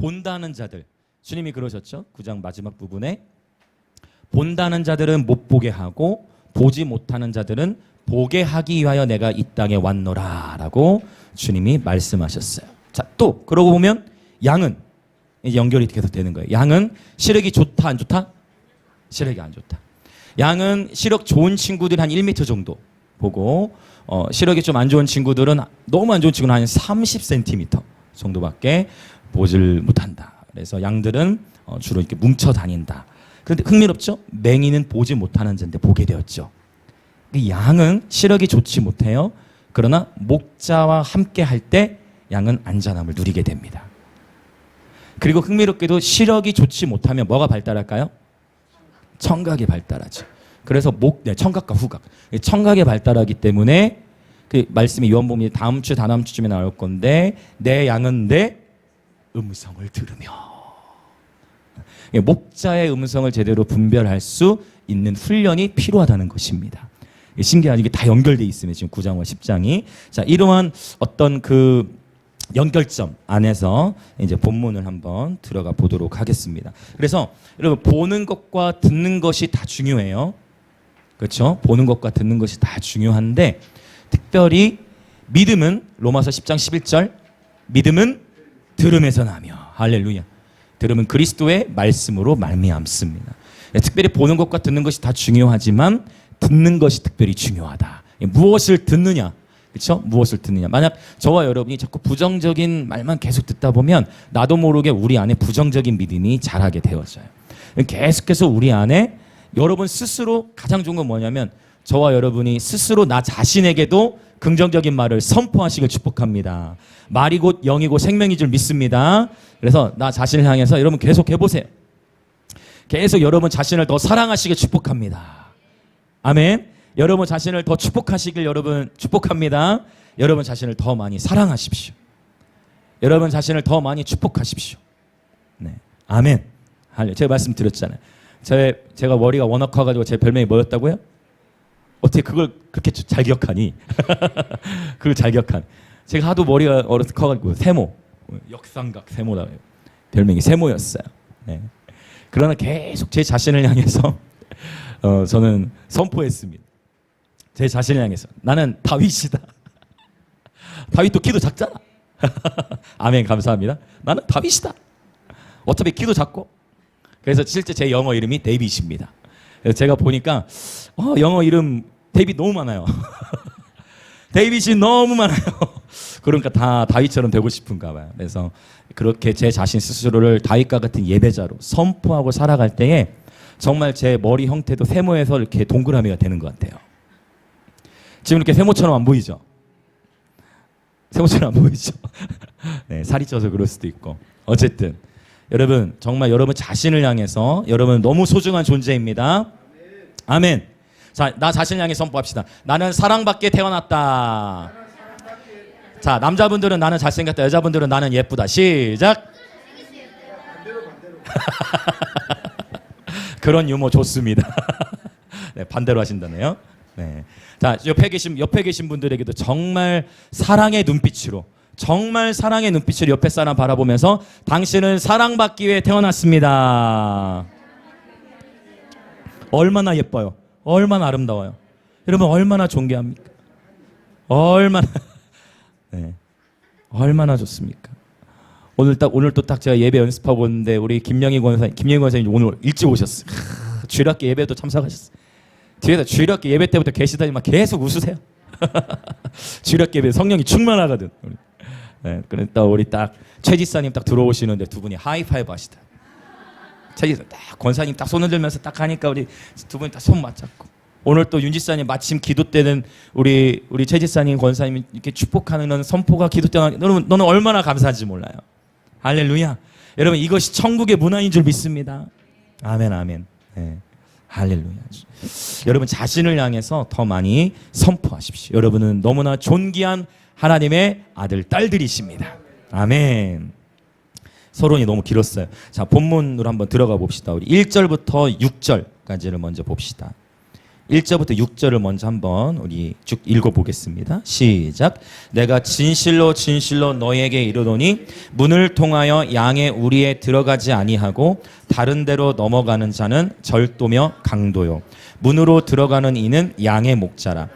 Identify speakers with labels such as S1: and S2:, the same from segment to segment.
S1: 본다는 자들, 주님이 그러셨죠. 9장 마지막 부분에 본다는 자들은 못 보게 하고 보지 못하는 자들은 보게 하기 위하여 내가 이 땅에 왔노라 라고 주님이 말씀하셨어요. 자, 또 그러고 보면 양은 이제 연결이 계속 되는 거예요. 양은 시력이 좋다 안 좋다? 시력이 안 좋다. 양은 시력 좋은 친구들이 한 1m 정도 보고 시력이 좀 안 좋은 친구들은, 너무 안 좋은 친구는 한 30cm 정도밖에 보질 못한다. 그래서 양들은 주로 이렇게 뭉쳐 다닌다. 그런데 흥미롭죠? 맹인은 보지 못하는 자인데 보게 되었죠. 양은 시력이 좋지 못해요. 그러나 목자와 함께 할 때 양은 안전함을 누리게 됩니다. 그리고 흥미롭게도 시력이 좋지 못하면 뭐가 발달할까요? 청각이 발달하죠. 그래서 청각과 후각, 청각이 발달하기 때문에 그 말씀이 요한복음이 다음 주 다다음 주쯤에 나올 건데, 내 양은 내 음성을 들으며, 목자의 음성을 제대로 분별할 수 있는 훈련이 필요하다는 것입니다. 신기하게 이게 다 연결돼 있으면 지금 9장과 10장이 자, 이러한 어떤 그 연결점 안에서 이제 본문을 한번 들어가 보도록 하겠습니다. 그래서 여러분, 보는 것과 듣는 것이 다 중요해요. 그렇죠? 보는 것과 듣는 것이 다 중요한데, 특별히 믿음은 로마서 10장 11절, 믿음은 들음에서 나며, 할렐루야. 들음은 그리스도의 말씀으로 말미암습니다. 특별히 보는 것과 듣는 것이 다 중요하지만 듣는 것이 특별히 중요하다. 무엇을 듣느냐, 그렇죠? 무엇을 듣느냐. 만약 저와 여러분이 자꾸 부정적인 말만 계속 듣다 보면 나도 모르게 우리 안에 부정적인 믿음이 자라게 되어져요. 계속해서 우리 안에, 여러분 스스로 가장 좋은 건 뭐냐면, 저와 여러분이 스스로 나 자신에게도 긍정적인 말을 선포하시길 축복합니다. 말이 곧 영이고 생명인 줄 믿습니다. 그래서 나 자신을 향해서 여러분 계속 해보세요. 계속 여러분 자신을 더 사랑하시길 축복합니다. 아멘. 여러분 자신을 더 축복하시길 여러분 축복합니다. 여러분 자신을 더 많이 사랑하십시오. 여러분 자신을 더 많이 축복하십시오. 네, 아멘. 제가 말씀드렸잖아요. 제가 머리가 워낙 커가지고 제 별명이 뭐였다고요? 어떻게 그걸 그렇게 잘 기억하니? 그걸 잘 기억하니? 제가 하도 머리가 커가지고 세모, 역삼각 세모다. 별명이 세모였어요. 네. 그러나 계속 제 자신을 향해서 저는 선포했습니다. 제 자신을 향해서 나는 다윗이다. 다윗도 키도 작잖아. 아멘, 감사합니다. 나는 다윗이다. 어차피 키도 작고. 그래서 실제 제 영어 이름이 데이빗입니다. 그래서 제가 보니까 영어 이름 데이빗 너무 많아요. 데이빗이 너무 많아요. 그러니까 다 다윗처럼 되고 싶은가 봐요. 그래서 그렇게 제 자신 스스로를 다윗과 같은 예배자로 선포하고 살아갈 때에 정말 제 머리 형태도 세모에서 이렇게 동그라미가 되는 것 같아요. 지금 이렇게 세모처럼 안 보이죠? 세모처럼 안 보이죠? 네, 살이 쪄서 그럴 수도 있고. 어쨌든 여러분, 정말 여러분 자신을 향해서 여러분 너무 소중한 존재입니다. 아멘. 자, 나 자신을 향해 선포합시다. 나는 사랑받게 태어났다. 자, 남자분들은 나는 잘생겼다. 여자분들은 나는 예쁘다. 시작. 그런 유머 좋습니다. 네, 반대로 하신다네요. 네. 자, 옆에 계신 분들에게도 정말 사랑의 눈빛으로, 정말 사랑의 눈빛으로 옆에 사람 바라보면서 당신은 사랑받기 위해 태어났습니다. 얼마나 예뻐요. 얼마나 아름다워요. 여러분 얼마나 존귀합니까? 네, 얼마나 좋습니까? 오늘 또 딱 제가 예배 연습하고 있는데 우리 김영희 권사님 오늘 일찍 오셨어요. 주일학교 예배도 참석하셨어요. 뒤에서 주일학교 예배 때부터 계시다니 막 계속 웃으세요. 주일학교 예배 성령이 충만하거든. 네, 그러니까 우리 딱 최지사님 딱 들어오시는데 두 분이 하이파이브 하시다. 최지사 딱 권사님 딱 손을 들면서 딱 하니까 우리 두 분이 딱 손 맞잡고, 오늘 또 윤지사님 마침 기도 때는 우리 최지사님 권사님 이렇게 축복하는 선포가 기도 때 너는 얼마나 감사한지 몰라요. 할렐루야. 여러분 이것이 천국의 문화인 줄 믿습니다. 아멘, 아멘. 네. 할렐루야. 여러분 자신을 향해서 더 많이 선포하십시오. 여러분은 너무나 존귀한 하나님의 아들, 딸들이십니다. 아멘. 서론이 너무 길었어요. 자, 본문으로 한번 들어가 봅시다. 우리 1절부터 6절까지를 먼저 봅시다. 1절부터 6절을 먼저 한번 우리 쭉 읽어보겠습니다. 시작. 내가 진실로 진실로 너에게 이르노니 문을 통하여 양의 우리에 들어가지 아니하고 다른 데로 넘어가는 자는 절도며 강도요. 문으로 들어가는 이는 양의 목자라.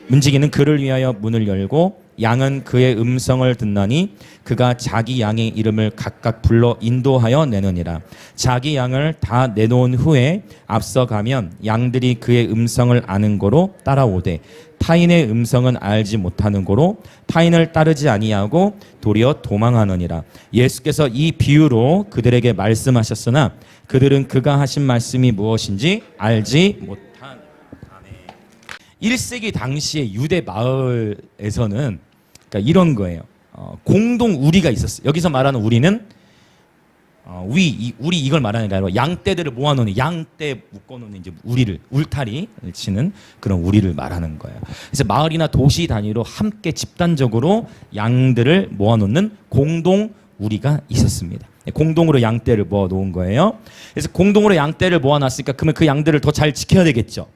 S1: 문지기는 그를 위하여 문을 열고 양은 그의 음성을 듣나니 그가 자기 양의 이름을 각각 불러 인도하여 내느니라. 자기 양을 다 내놓은 후에 앞서가면 양들이 그의 음성을 아는 고로 따라오되 타인의 음성은 알지 못하는 고로 타인을 따르지 아니하고 도리어 도망하느니라. 예수께서 이 비유로 그들에게 말씀하셨으나 그들은 그가 하신 말씀이 무엇인지 알지 못한. 1세기 당시의 유대 마을에서는 그러니까 이런 거예요. 공동 우리가 있었어요. 여기서 말하는 우리는 우리 이걸 말하는 게 아니라 양떼들을 모아놓는 양떼 묶어놓는 이제 우리를 울타리 치는 그런 우리를 말하는 거예요. 그래서 마을이나 도시 단위로 함께 집단적으로 양들을 모아놓는 공동 우리가 있었습니다. 공동으로 양떼를 모아놓은 거예요. 그래서 공동으로 양떼를 모아놨으니까 그러면 그 양들을 더 잘 지켜야 되겠죠.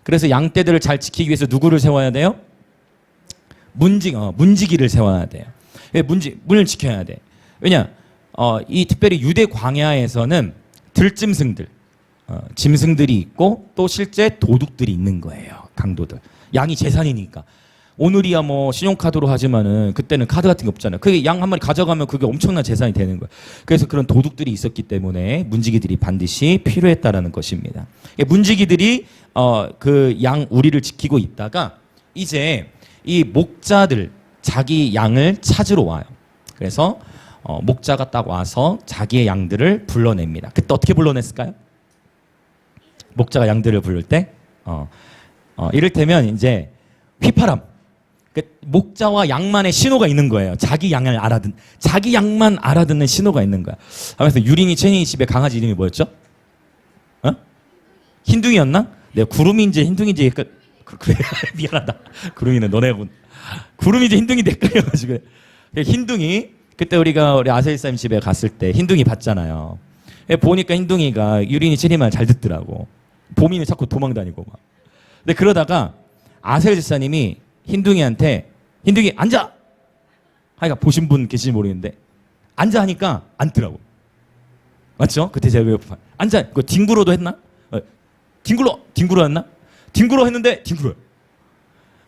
S1: 그래서 양떼들을 잘 지키기 위해서 누구를 세워야 돼요? 문지기를 세워야 돼요. 문을 지켜야 돼. 왜냐? 이 특별히 유대 광야에서는 들짐승들, 짐승들이 있고 또 실제 도둑들이 있는 거예요. 강도들. 양이 재산이니까. 오늘이야 뭐 신용카드로 하지만은 그때는 카드 같은 게 없잖아요. 그게 양 한 마리 가져가면 그게 엄청난 재산이 되는 거예요. 그래서 그런 도둑들이 있었기 때문에 문지기들이 반드시 필요했다라는 것입니다. 문지기들이 그 양 우리를 지키고 있다가 이제 이 목자들 자기 양을 찾으러 와요. 그래서 목자가 딱 와서 자기의 양들을 불러냅니다. 그때 어떻게 불러냈을까요? 목자가 양들을 부를 때 이를테면 이제 휘파람. 목자와 양만의 신호가 있는 거예요. 자기 양만 알아듣는 신호가 있는 거야. 하면서 유린이 체니 집에 강아지 이름이 뭐였죠? 흰둥이였나? 내가 구름인지 흰둥이인지 그래 미안하다. 구름이는 너네하고 구름인지 흰둥이인지 헷갈려가지고 흰둥이 그때 우리 아세일사님 집에 갔을 때 흰둥이 봤잖아요. 보니까 흰둥이가 유린이 체니 말 잘 듣더라고. 보미는 자꾸 도망다니고 막. 근데 그러다가 아세일 집사님이 흰둥이한테 흰둥이 앉아! 하니까 보신 분 계실지 모르겠는데 앉아 하니까 앉더라고. 맞죠? 그때 제가 앉아. 그거 뒹굴어도 했나? 뒹굴어였나? 뒹굴어 했는데 뒹굴어요.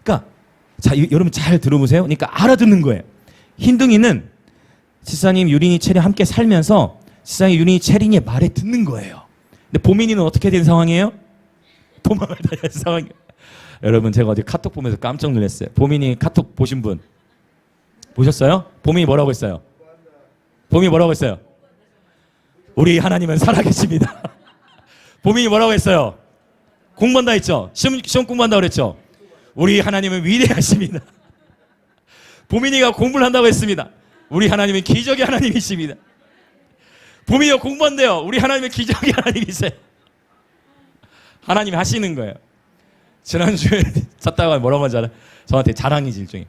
S1: 그러니까 자 여러분 잘 들어보세요. 그러니까 알아듣는 거예요. 흰둥이는 집사님 유린이 체리 함께 살면서 집사님 유린이 체리의 말에 듣는 거예요. 근데 보민이는 어떻게 된 상황이에요? 도망을 다니는 상황이에요. 여러분 제가 어디 카톡 보면서 깜짝 놀랐어요. 보민이 카톡 보신 분 보셨어요? 보민이 뭐라고 했어요? 보민이 뭐라고 했어요? 우리 하나님은 살아계십니다. 보민이 뭐라고 했어요? 공부한다 했죠? 시험 공부한다 그랬죠? 우리 하나님은 위대하십니다. 보민이가 공부를 한다고 했습니다. 우리 하나님은 기적의 하나님이십니다. 보민이가 공부한대요. 우리 하나님은 기적의 하나님이세요. 하나님이 하시는 거예요. 지난주에 찾다가 뭐라고 하지 않아? 저한테 자랑이지 일종의.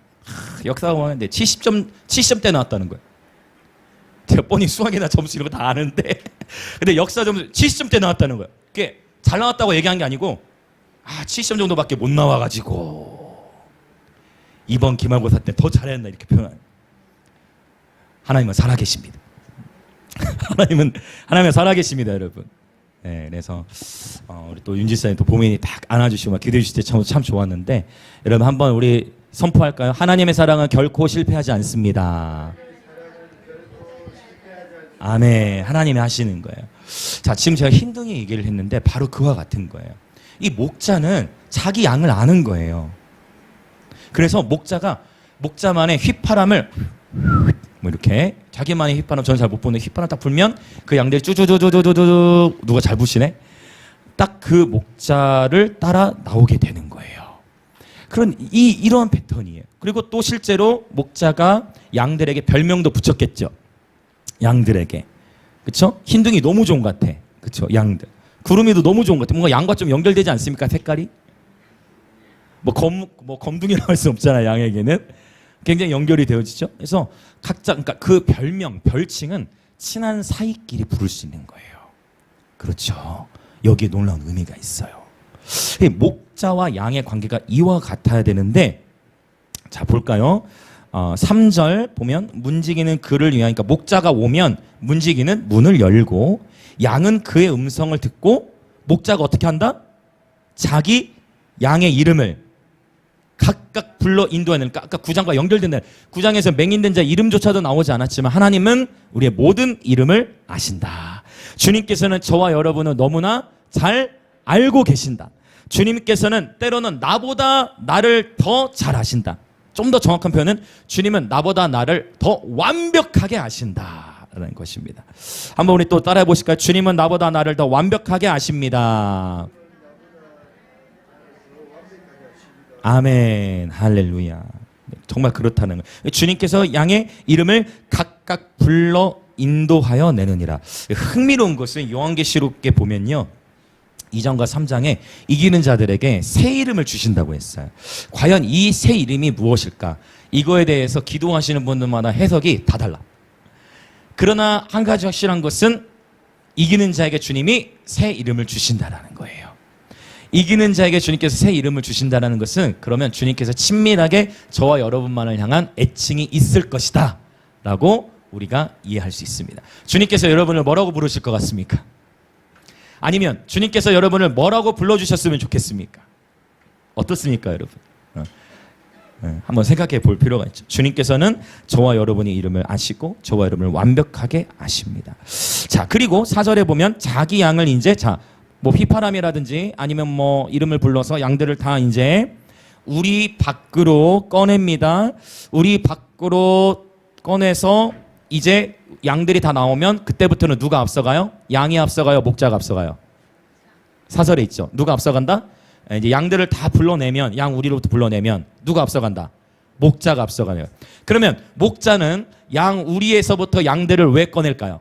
S1: 역사가 하는데 70점대 나왔다는 거예요. 제가 뻔히 수학이나 점수 이런 거 다 아는데 근데 역사 점수 70점대 나왔다는 거예요. 그게 잘 나왔다고 얘기한 게 아니고 70점 정도밖에 못 나와가지고 이번 기말고사 때 더 잘했나 이렇게 표현하는. 하나님은 살아계십니다. 하나님은 살아계십니다, 여러분. 네, 그래서 우리 또 윤지사님 또 보민이 딱 안아주시고 막 기도해 주실 때 참 좋았는데 여러분 한번 우리 선포할까요? 하나님의 사랑은 결코 실패하지 않습니다. 아멘. 하나님이 하시는 거예요. 자, 지금 제가 흰둥이 얘기를 했는데 바로 그와 같은 거예요. 이 목자는 자기 양을 아는 거예요. 그래서 목자만의 휘파람을 뭐 이렇게 자기만의 휘파람, 저는 잘 못 보는 휘파람 딱 불면 그 양들이 쭈쭈쭈쭈쭈쭈 누가 잘 부시네? 딱 그 목자를 따라 나오게 되는 거예요. 이러한 패턴이에요. 그리고 또 실제로 목자가 양들에게 별명도 붙였겠죠. 양들에게. 그쵸? 흰둥이 너무 좋은 것 같아. 그쵸? 양들. 구름이도 너무 좋은 것 같아. 뭔가 양과 좀 연결되지 않습니까? 색깔이? 검둥이라고 할 수 없잖아요. 양에게는. 굉장히 연결이 되어지죠. 그래서 그러니까 그 별칭은 친한 사이끼리 부를 수 있는 거예요. 그렇죠. 여기에 놀라운 의미가 있어요. 이 목자와 양의 관계가 이와 같아야 되는데, 자 볼까요? 3절 보면 문지기는 그를 위하니까 목자가 오면 문지기는 문을 열고 양은 그의 음성을 듣고 목자가 어떻게 한다? 자기 양의 이름을 각각 불러 인도하는, 아까 9장과 연결된다. 9장에서 맹인된 자 이름조차도 나오지 않았지만 하나님은 우리의 모든 이름을 아신다. 주님께서는 저와 여러분을 너무나 잘 알고 계신다. 주님께서는 때로는 나보다 나를 더 잘 아신다. 좀 더 정확한 표현은 주님은 나보다 나를 더 완벽하게 아신다라는 것입니다. 한번 우리 또 따라해 보실까요? 주님은 나보다 나를 더 완벽하게 아십니다. 아멘, 할렐루야. 정말 그렇다는 거예요. 주님께서 양의 이름을 각각 불러 인도하여 내느니라. 흥미로운 것은 요한계시록에 보면요, 2장과 3장에 이기는 자들에게 새 이름을 주신다고 했어요. 과연 이 새 이름이 무엇일까? 이거에 대해서 기도하시는 분들마다 해석이 다 달라. 그러나 한 가지 확실한 것은 이기는 자에게 주님이 새 이름을 주신다라는 거예요. 이기는 자에게 주님께서 새 이름을 주신다는 것은 그러면 주님께서 친밀하게 저와 여러분만을 향한 애칭이 있을 것이다 라고 우리가 이해할 수 있습니다. 주님께서 여러분을 뭐라고 부르실 것 같습니까? 아니면 주님께서 여러분을 뭐라고 불러주셨으면 좋겠습니까? 어떻습니까, 여러분? 한번 생각해 볼 필요가 있죠. 주님께서는 저와 여러분의 이름을 아시고 저와 여러분을 완벽하게 아십니다. 자, 그리고 4절에 보면 자기 양을 이제 뭐 휘파람이라든지 아니면 뭐 이름을 불러서 양들을 다 이제 우리 밖으로 꺼냅니다. 우리 밖으로 꺼내서 이제 양들이 다 나오면 그때부터는 누가 앞서가요? 양이 앞서가요? 목자가 앞서가요? 4절에 있죠. 누가 앞서간다? 이제 양들을 다 불러내면, 양 우리로부터 불러내면 누가 앞서간다? 목자가 앞서가네요. 그러면 목자는 양 우리에서부터 양들을 왜 꺼낼까요?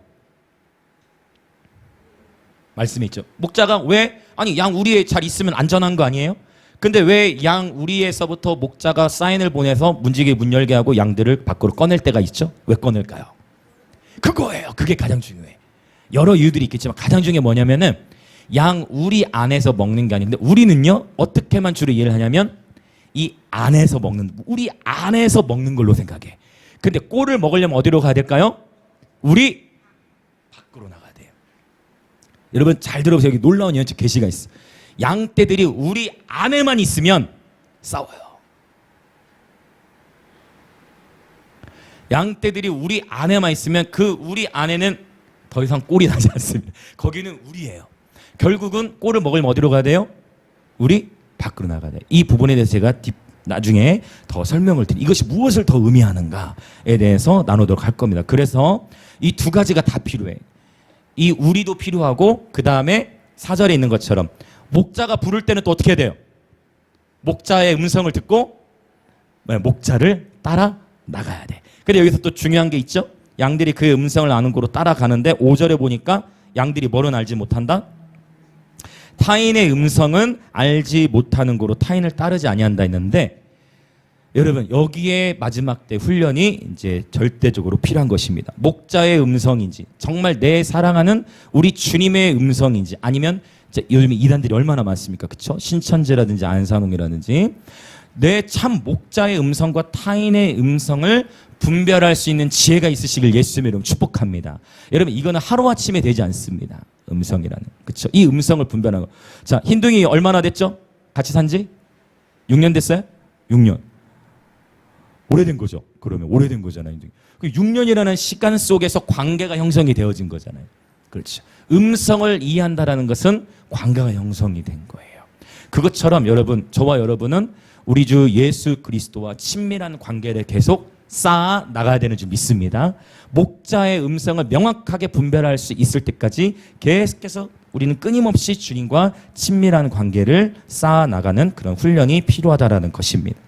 S1: 말씀이 있죠. 목자가 왜, 아니 양 우리에 잘 있으면 안전한 거 아니에요? 근데 왜 양 우리에서부터 목자가 사인을 보내서 문지기 문 열게 하고 양들을 밖으로 꺼낼 때가 있죠? 왜 꺼낼까요? 그거예요. 그게 가장 중요해. 여러 이유들이 있겠지만 가장 중요한 게 뭐냐면은 양 우리 안에서 먹는 게 아닌데, 우리는요 어떻게만 주로 이해를 하냐면 이 안에서 먹는, 우리 안에서 먹는 걸로 생각해. 근데 꼴을 먹으려면 어디로 가야 될까요? 우리 밖으로 나가야 돼요. 여러분 잘 들어보세요. 여기 놀라운 연적 계시가 있어. 양떼들이 우리 안에만 있으면 싸워요. 양떼들이 우리 안에만 있으면 그 우리 안에는 더 이상 꼴이 나지 않습니다. 거기는 우리예요. 결국은 꼴을 먹으려면 어디로 가야 돼요? 우리 밖으로 나가야 돼요. 이 부분에 대해서 제가 나중에 더 설명을 드리고 이것이 무엇을 더 의미하는가에 대해서 나누도록 할 겁니다. 그래서 이 두 가지가 다 필요해. 이 우리도 필요하고 그 다음에 4절에 있는 것처럼 목자가 부를 때는 또 어떻게 해야 돼요? 목자의 음성을 듣고 목자를 따라 나가야 돼. 근데 여기서 또 중요한 게 있죠. 양들이 그의 음성을 아는 고로 따라가는데 5절에 보니까 양들이 뭐는 알지 못한다? 타인의 음성은 알지 못하는 고로 타인을 따르지 아니한다 했는데, 여러분 여기에 마지막 때 훈련이 이제 절대적으로 필요한 것입니다. 목자의 음성인지 정말 내 사랑하는 우리 주님의 음성인지, 아니면 요즘에 이단들이 얼마나 많습니까? 그렇죠? 신천지라든지 안산홍이라든지 내 참 목자의 음성과 타인의 음성을 분별할 수 있는 지혜가 있으시길 예수님의 이름으로 축복합니다. 여러분 이거는 하루아침에 되지 않습니다. 음성이라는, 그렇죠? 이 음성을 분별하는 거. 자, 흰둥이 얼마나 됐죠? 같이 산지? 6년 됐어요? 6년. 오래된 거죠. 그러면 오래된 거잖아요. 그 6년이라는 시간 속에서 관계가 형성이 되어진 거잖아요. 그렇죠. 음성을 이해한다라는 것은 관계가 형성이 된 거예요. 그것처럼 여러분, 저와 여러분은 우리 주 예수 그리스도와 친밀한 관계를 계속 쌓아 나가야 되는 줄 믿습니다. 목자의 음성을 명확하게 분별할 수 있을 때까지 계속해서 우리는 끊임없이 주님과 친밀한 관계를 쌓아 나가는 그런 훈련이 필요하다라는 것입니다.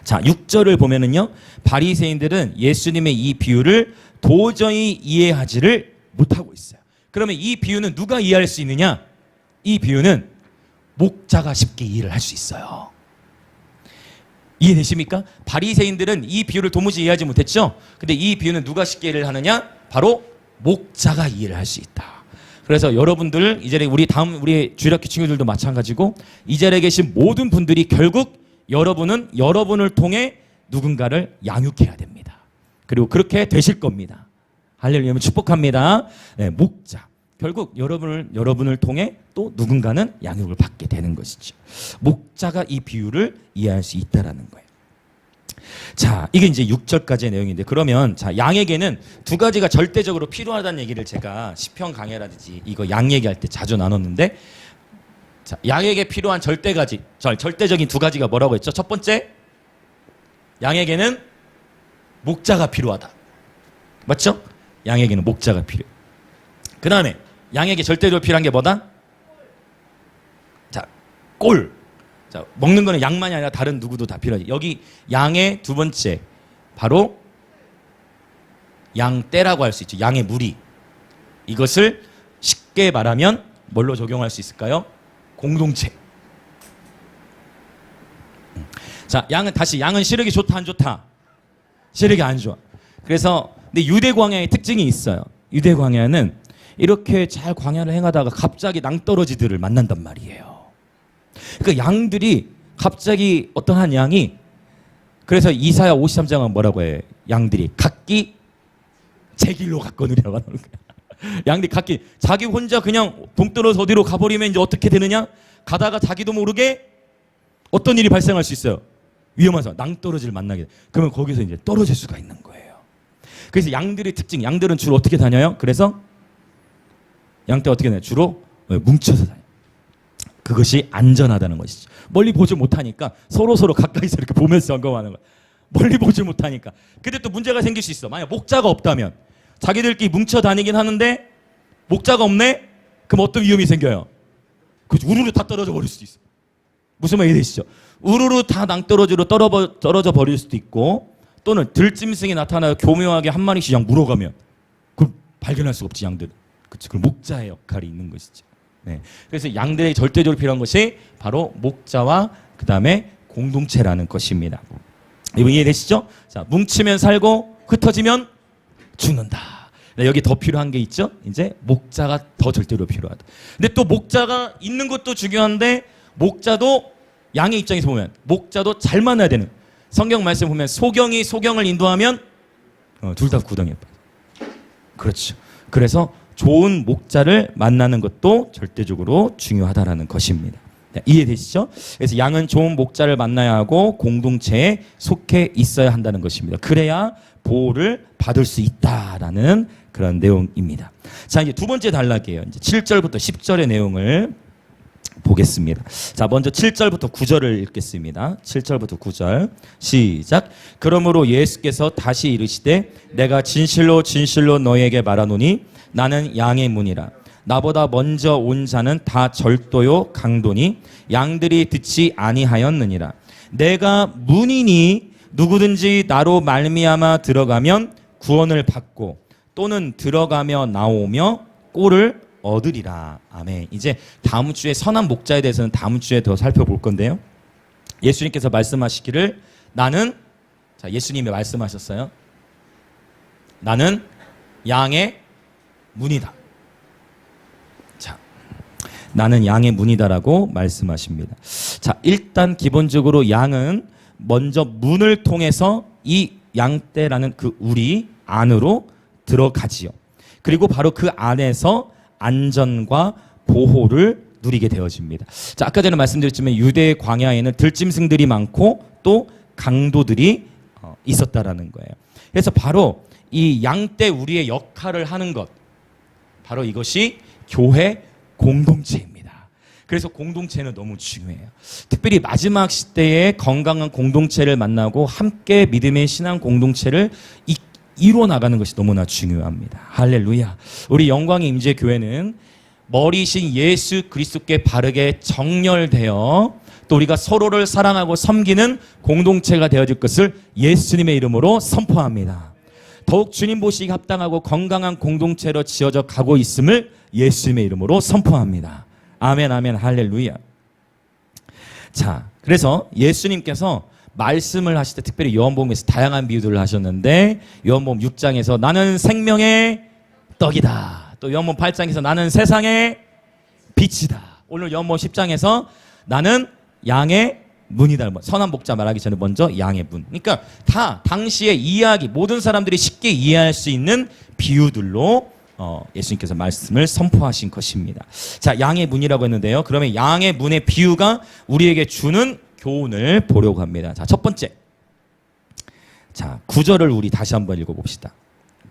S1: 자, 6절을 보면은요, 바리새인들은 예수님의 이 비유를 도저히 이해하지를 못하고 있어요. 그러면 이 비유는 누가 이해할 수 있느냐? 이 비유는 목자가 쉽게 이해를 할 수 있어요. 이해되십니까? 바리새인들은 이 비유를 도무지 이해하지 못했죠. 근데 이 비유는 누가 쉽게 이해를 하느냐? 바로 목자가 이해를 할 수 있다. 그래서 여러분들 이 자리에 우리 주일학교 친구들도 마찬가지고 이 자리에 계신 모든 분들이 결국 여러분은 여러분을 통해 누군가를 양육해야 됩니다. 그리고 그렇게 되실 겁니다. 할렐루야, 축복합니다. 네, 목자. 결국 여러분을 통해 또 누군가는 양육을 받게 되는 것이죠. 목자가 이 비유를 이해할 수 있다라는 거예요. 자, 이게 이제 6절까지의 내용인데, 그러면 자, 양에게는 두 가지가 절대적으로 필요하다는 얘기를 제가 시편 강해라든지 이거 양 얘기할 때 자주 나눴는데, 자, 양에게 필요한 절대적인 두 가지가 뭐라고 했죠? 첫 번째, 양에게는 목자가 필요하다. 맞죠? 양에게는 목자가 필요해. 그 다음에 양에게 절대적으로 필요한 게 뭐다? 자, 꼴. 자, 먹는 거는 양만이 아니라 다른 누구도 다 필요하지. 여기 양의 두 번째, 바로 양떼라고 할 수 있죠. 양의 무리. 이것을 쉽게 말하면 뭘로 적용할 수 있을까요? 공동체. 자, 양은 시력이 좋다 안 좋다? 시력이 안 좋아. 그래서 근데 유대 광야의 특징이 있어요. 유대 광야는 이렇게 잘 광야를 행하다가 갑자기 낭떠러지들을 만난단 말이에요. 그러니까 양들이 갑자기 어떤 한 양이, 그래서 이사야 53장은 뭐라고 해? 양들이 각기 제 길로 갔거느냐고 하는 거야. 양들이 각기 자기 혼자 그냥 동떨어서 어디로 가버리면 이제 어떻게 되느냐? 가다가 자기도 모르게 어떤 일이 발생할 수 있어요. 위험해서 낭떠러지를 만나게 돼. 그러면 거기서 이제 떨어질 수가 있는 거예요. 그래서 양들의 특징, 양들은 주로 어떻게 다녀요? 그래서 양떼 어떻게 다녀요? 주로 뭉쳐서 다녀요. 그것이 안전하다는 것이죠. 멀리 보지 못하니까 서로 가까이서 이렇게 보면서 점검하는 거야. 멀리 보지 못하니까. 근데 또 문제가 생길 수 있어. 만약 목자가 없다면, 자기들끼리 뭉쳐 다니긴 하는데 목자가 없네? 그럼 어떤 위험이 생겨요? 그렇죠. 우르르 다 떨어져 버릴 수도 있어. 무슨 말이 되시죠? 우르르 다 낭떠러지로 떨어져 버릴 수도 있고, 또는 들짐승이 나타나요. 교묘하게 한 마리씩 양 물어가면 그럼 발견할 수가 없지, 양들. 그렇죠. 그 목자의 역할이 있는 것이죠. 네. 그래서 양들에게 절대적으로 필요한 것이 바로 목자와 그 다음에 공동체라는 것입니다. 이거 이해되시죠? 자, 뭉치면 살고 흩어지면 죽는다. 네, 여기 더 필요한 게 있죠? 이제 목자가 더 절대로 필요하다. 근데 또 목자가 있는 것도 중요한데, 목자도 양의 입장에서 보면 목자도 잘 만나야 되는, 성경 말씀 보면 소경이 소경을 인도하면 둘 다 구덩이에 빠져. 그렇죠. 그래서 좋은 목자를 만나는 것도 절대적으로 중요하다라는 것입니다. 네, 이해되시죠? 그래서 양은 좋은 목자를 만나야 하고 공동체에 속해 있어야 한다는 것입니다. 그래야 보호를 받을 수 있다라는 그런 내용입니다. 자, 이제 두 번째 단락이에요. 이제 7절부터 10절의 내용을 보겠습니다. 자, 먼저 7절부터 9절을 읽겠습니다. 7절부터 9절 시작. 그러므로 예수께서 다시 이르시되 내가 진실로 진실로 너희에게 말하노니 나는 양의 문이라. 나보다 먼저 온 자는 다 절도요 강도니 양들이 듣지 아니하였느니라. 내가 문이니 누구든지 나로 말미암아 들어가면 구원을 받고 또는 들어가며 나오며 꼴을 얻으리라. 아멘. 이제 다음 주에 선한 목자에 대해서는 다음 주에 더 살펴볼 건데요. 예수님께서 말씀하시기를 나는, 자, 예수님이 말씀하셨어요. 나는 양의 문이다. 자, 나는 양의 문이다라고 말씀하십니다. 자, 일단 기본적으로 양은 먼저 문을 통해서 이 양떼라는 그 우리 안으로 들어가지요. 그리고 바로 그 안에서 안전과 보호를 누리게 되어집니다. 자, 아까 전에 말씀드렸지만 유대 광야에는 들짐승들이 많고 또 강도들이 있었다라는 거예요. 그래서 바로 이 양떼 우리의 역할을 하는 것, 바로 이것이 교회 공동체입니다. 그래서 공동체는 너무 중요해요. 특별히 마지막 시대에 건강한 공동체를 만나고 함께 믿음의 신앙 공동체를 이루어 나가는 것이 너무나 중요합니다. 할렐루야. 우리 영광의 임재 교회는 머리신 예수 그리스도께 바르게 정렬되어 또 우리가 서로를 사랑하고 섬기는 공동체가 되어질 것을 예수님의 이름으로 선포합니다. 더욱 주님 보시기 합당하고 건강한 공동체로 지어져 가고 있음을 예수님의 이름으로 선포합니다. 아멘, 아멘, 할렐루야. 자, 그래서 예수님께서 말씀을 하실 때 특별히 요한복음에서 다양한 비유들을 하셨는데 요한복음 6장에서 나는 생명의 떡이다. 또 요한복음 8장에서 나는 세상의 빛이다. 오늘 요한복음 10장에서 나는 양의 문이다. 선한 목자 말하기 전에 먼저 양의 문. 그러니까 다 당시의 이야기, 모든 사람들이 쉽게 이해할 수 있는 비유들로 예수님께서 말씀을 선포하신 것입니다. 자, 양의 문이라고 했는데요. 그러면 양의 문의 비유가 우리에게 주는 교훈을 보려고 합니다. 자, 첫 번째. 자, 9절을 우리 다시 한번 읽어봅시다.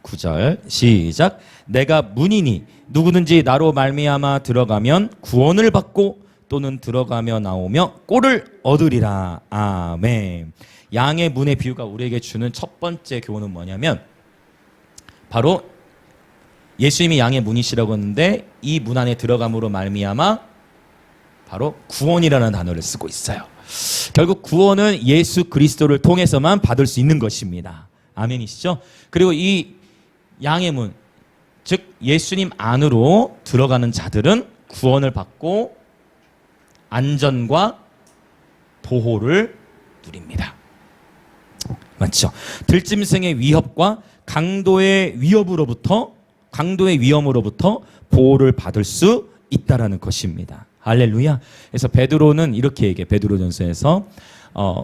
S1: 9절 시작. 내가 문이니 누구든지 나로 말미암아 들어가면 구원을 받고 또는 들어가며 나오며 꼴을 얻으리라. 아멘. 양의 문의 비유가 우리에게 주는 첫 번째 교훈은 뭐냐면 바로 예수님이 양의 문이시라고 했는데 이 문 안에 들어감으로 말미암아 바로 구원이라는 단어를 쓰고 있어요. 결국 구원은 예수 그리스도를 통해서만 받을 수 있는 것입니다. 아멘이시죠? 그리고 이 양의 문, 즉 예수님 안으로 들어가는 자들은 구원을 받고 안전과 보호를 누립니다. 맞죠? 들짐승의 위협과 강도의 위협으로부터 보호를 받을 수 있다라는 것입니다. 할렐루야. 그래서 베드로는 이렇게 얘기해. 베드로전서에서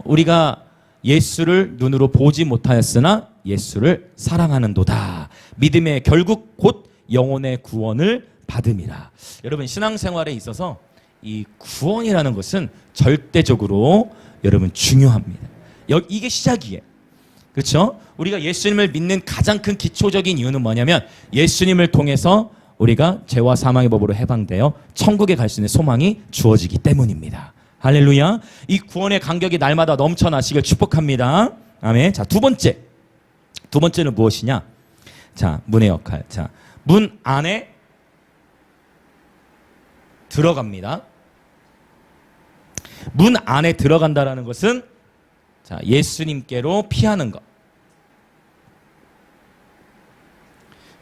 S1: 우리가 예수를 눈으로 보지 못하였으나 예수를 사랑하는도다. 믿음의 결국 곧 영혼의 구원을 받음이라. 여러분 신앙생활에 있어서 이 구원이라는 것은 절대적으로 여러분 중요합니다. 이게 시작이에요. 그렇죠? 우리가 예수님을 믿는 가장 큰 기초적인 이유는 뭐냐면 예수님을 통해서 우리가 죄와 사망의 법으로 해방되어 천국에 갈 수 있는 소망이 주어지기 때문입니다. 할렐루야. 이 구원의 간격이 날마다 넘쳐나시길 축복합니다. 아멘. 자, 두 번째는 무엇이냐? 자, 문의 역할. 자, 문 안에 들어갑니다. 문 안에 들어간다라는 것은 자, 예수님께로 피하는 것.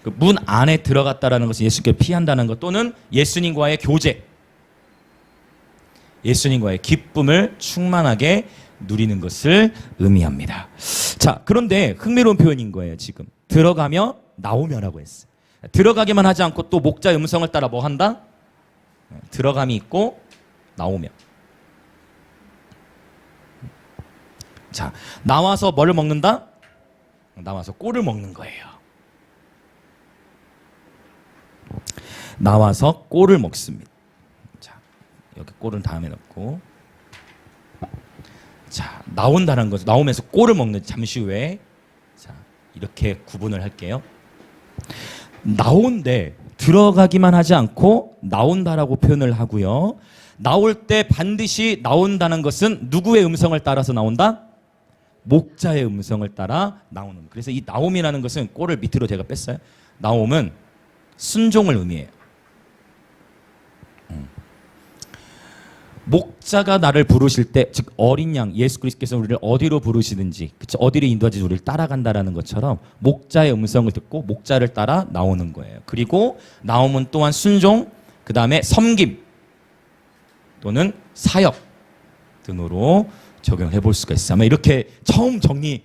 S1: 그 문 안에 들어갔다라는 것은 예수님께 피한다는 것 또는 예수님과의 교제, 예수님과의 기쁨을 충만하게 누리는 것을 의미합니다. 자, 그런데 흥미로운 표현인 거예요. 지금 들어가며 나오며라고 했어요. 들어가기만 하지 않고 또 목자의 음성을 따라 뭐 한다? 들어감이 있고 나오며. 자, 나와서 뭐를 먹는다? 나와서 꼴을 먹는 거예요. 나와서 꼴을 먹습니다. 자, 여기 꼴은 다음에 넣고. 자, 나온다는 것은 나오면서 꼴을 먹는 잠시 후에 자, 이렇게 구분을 할게요. 나온데 들어가기만 하지 않고 나온다라고 표현을 하고요. 나올 때 반드시 나온다는 것은 누구의 음성을 따라서 나온다? 목자의 음성을 따라 나오는. 그래서 이 나옴이라는 것은 꼴을 밑으로 제가 뺐어요. 나옴은 순종을 의미해요. 목자가 나를 부르실 때, 즉 어린 양 예수 그리스도께서 우리를 어디로 부르시든지, 그쵸? 어디로 인도하든지 우리를 따라간다라는 것처럼 목자의 음성을 듣고 목자를 따라 나오는 거예요. 그리고 나옴은 또한 순종, 그 다음에 섬김 또는 사역 등으로 적용해 볼 수가 있어요. 아마 이렇게 처음 정리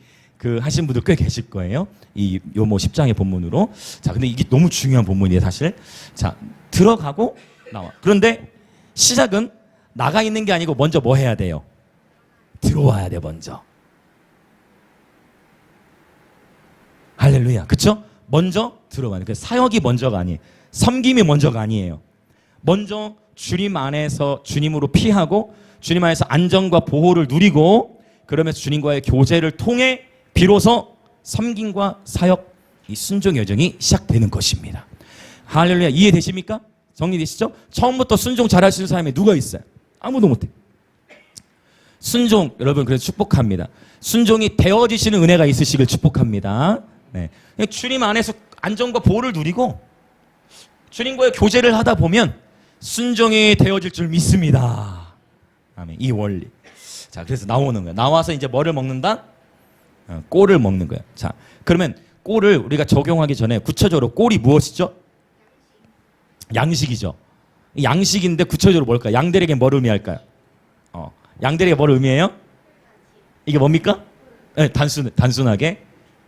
S1: 하신 분들 꽤 계실 거예요. 이 요모 10장의 본문으로. 자, 근데 이게 너무 중요한 본문이에요, 사실. 자, 들어가고 나와. 그런데 시작은 나가 있는 게 아니고 먼저 뭐 해야 돼요? 들어와야 돼, 먼저. 할렐루야. 그쵸? 먼저 들어가는. 그 사역이 먼저가 아니에요. 섬김이 먼저가 아니에요. 먼저 주님 안에서 주님으로 피하고 주님 안에서 안전과 보호를 누리고 그러면서 주님과의 교제를 통해 비로소 섬김과 사역, 이 순종 여정이 시작되는 것입니다. 할렐루야. 이해되십니까? 정리되시죠? 처음부터 순종 잘하시는 사람이 누가 있어요? 아무도 못해. 순종, 여러분 그래서 축복합니다. 순종이 되어지시는 은혜가 있으시길 축복합니다. 네. 주님 안에서 안전과 보호를 누리고 주님과의 교제를 하다 보면 순종이 되어질 줄 믿습니다. 아멘. 이 원리. 자, 그래서 나오는 거예요. 나와서 이제 뭐를 먹는다? 꼴을 먹는 거예요. 자, 그러면 꼴을 우리가 적용하기 전에 구체적으로 꼴이 무엇이죠? 양식이죠. 양식인데 구체적으로 뭘까요? 양들에게 뭘 의미할까요? 양들에게 뭘 의미해요? 이게 뭡니까? 네, 단순하게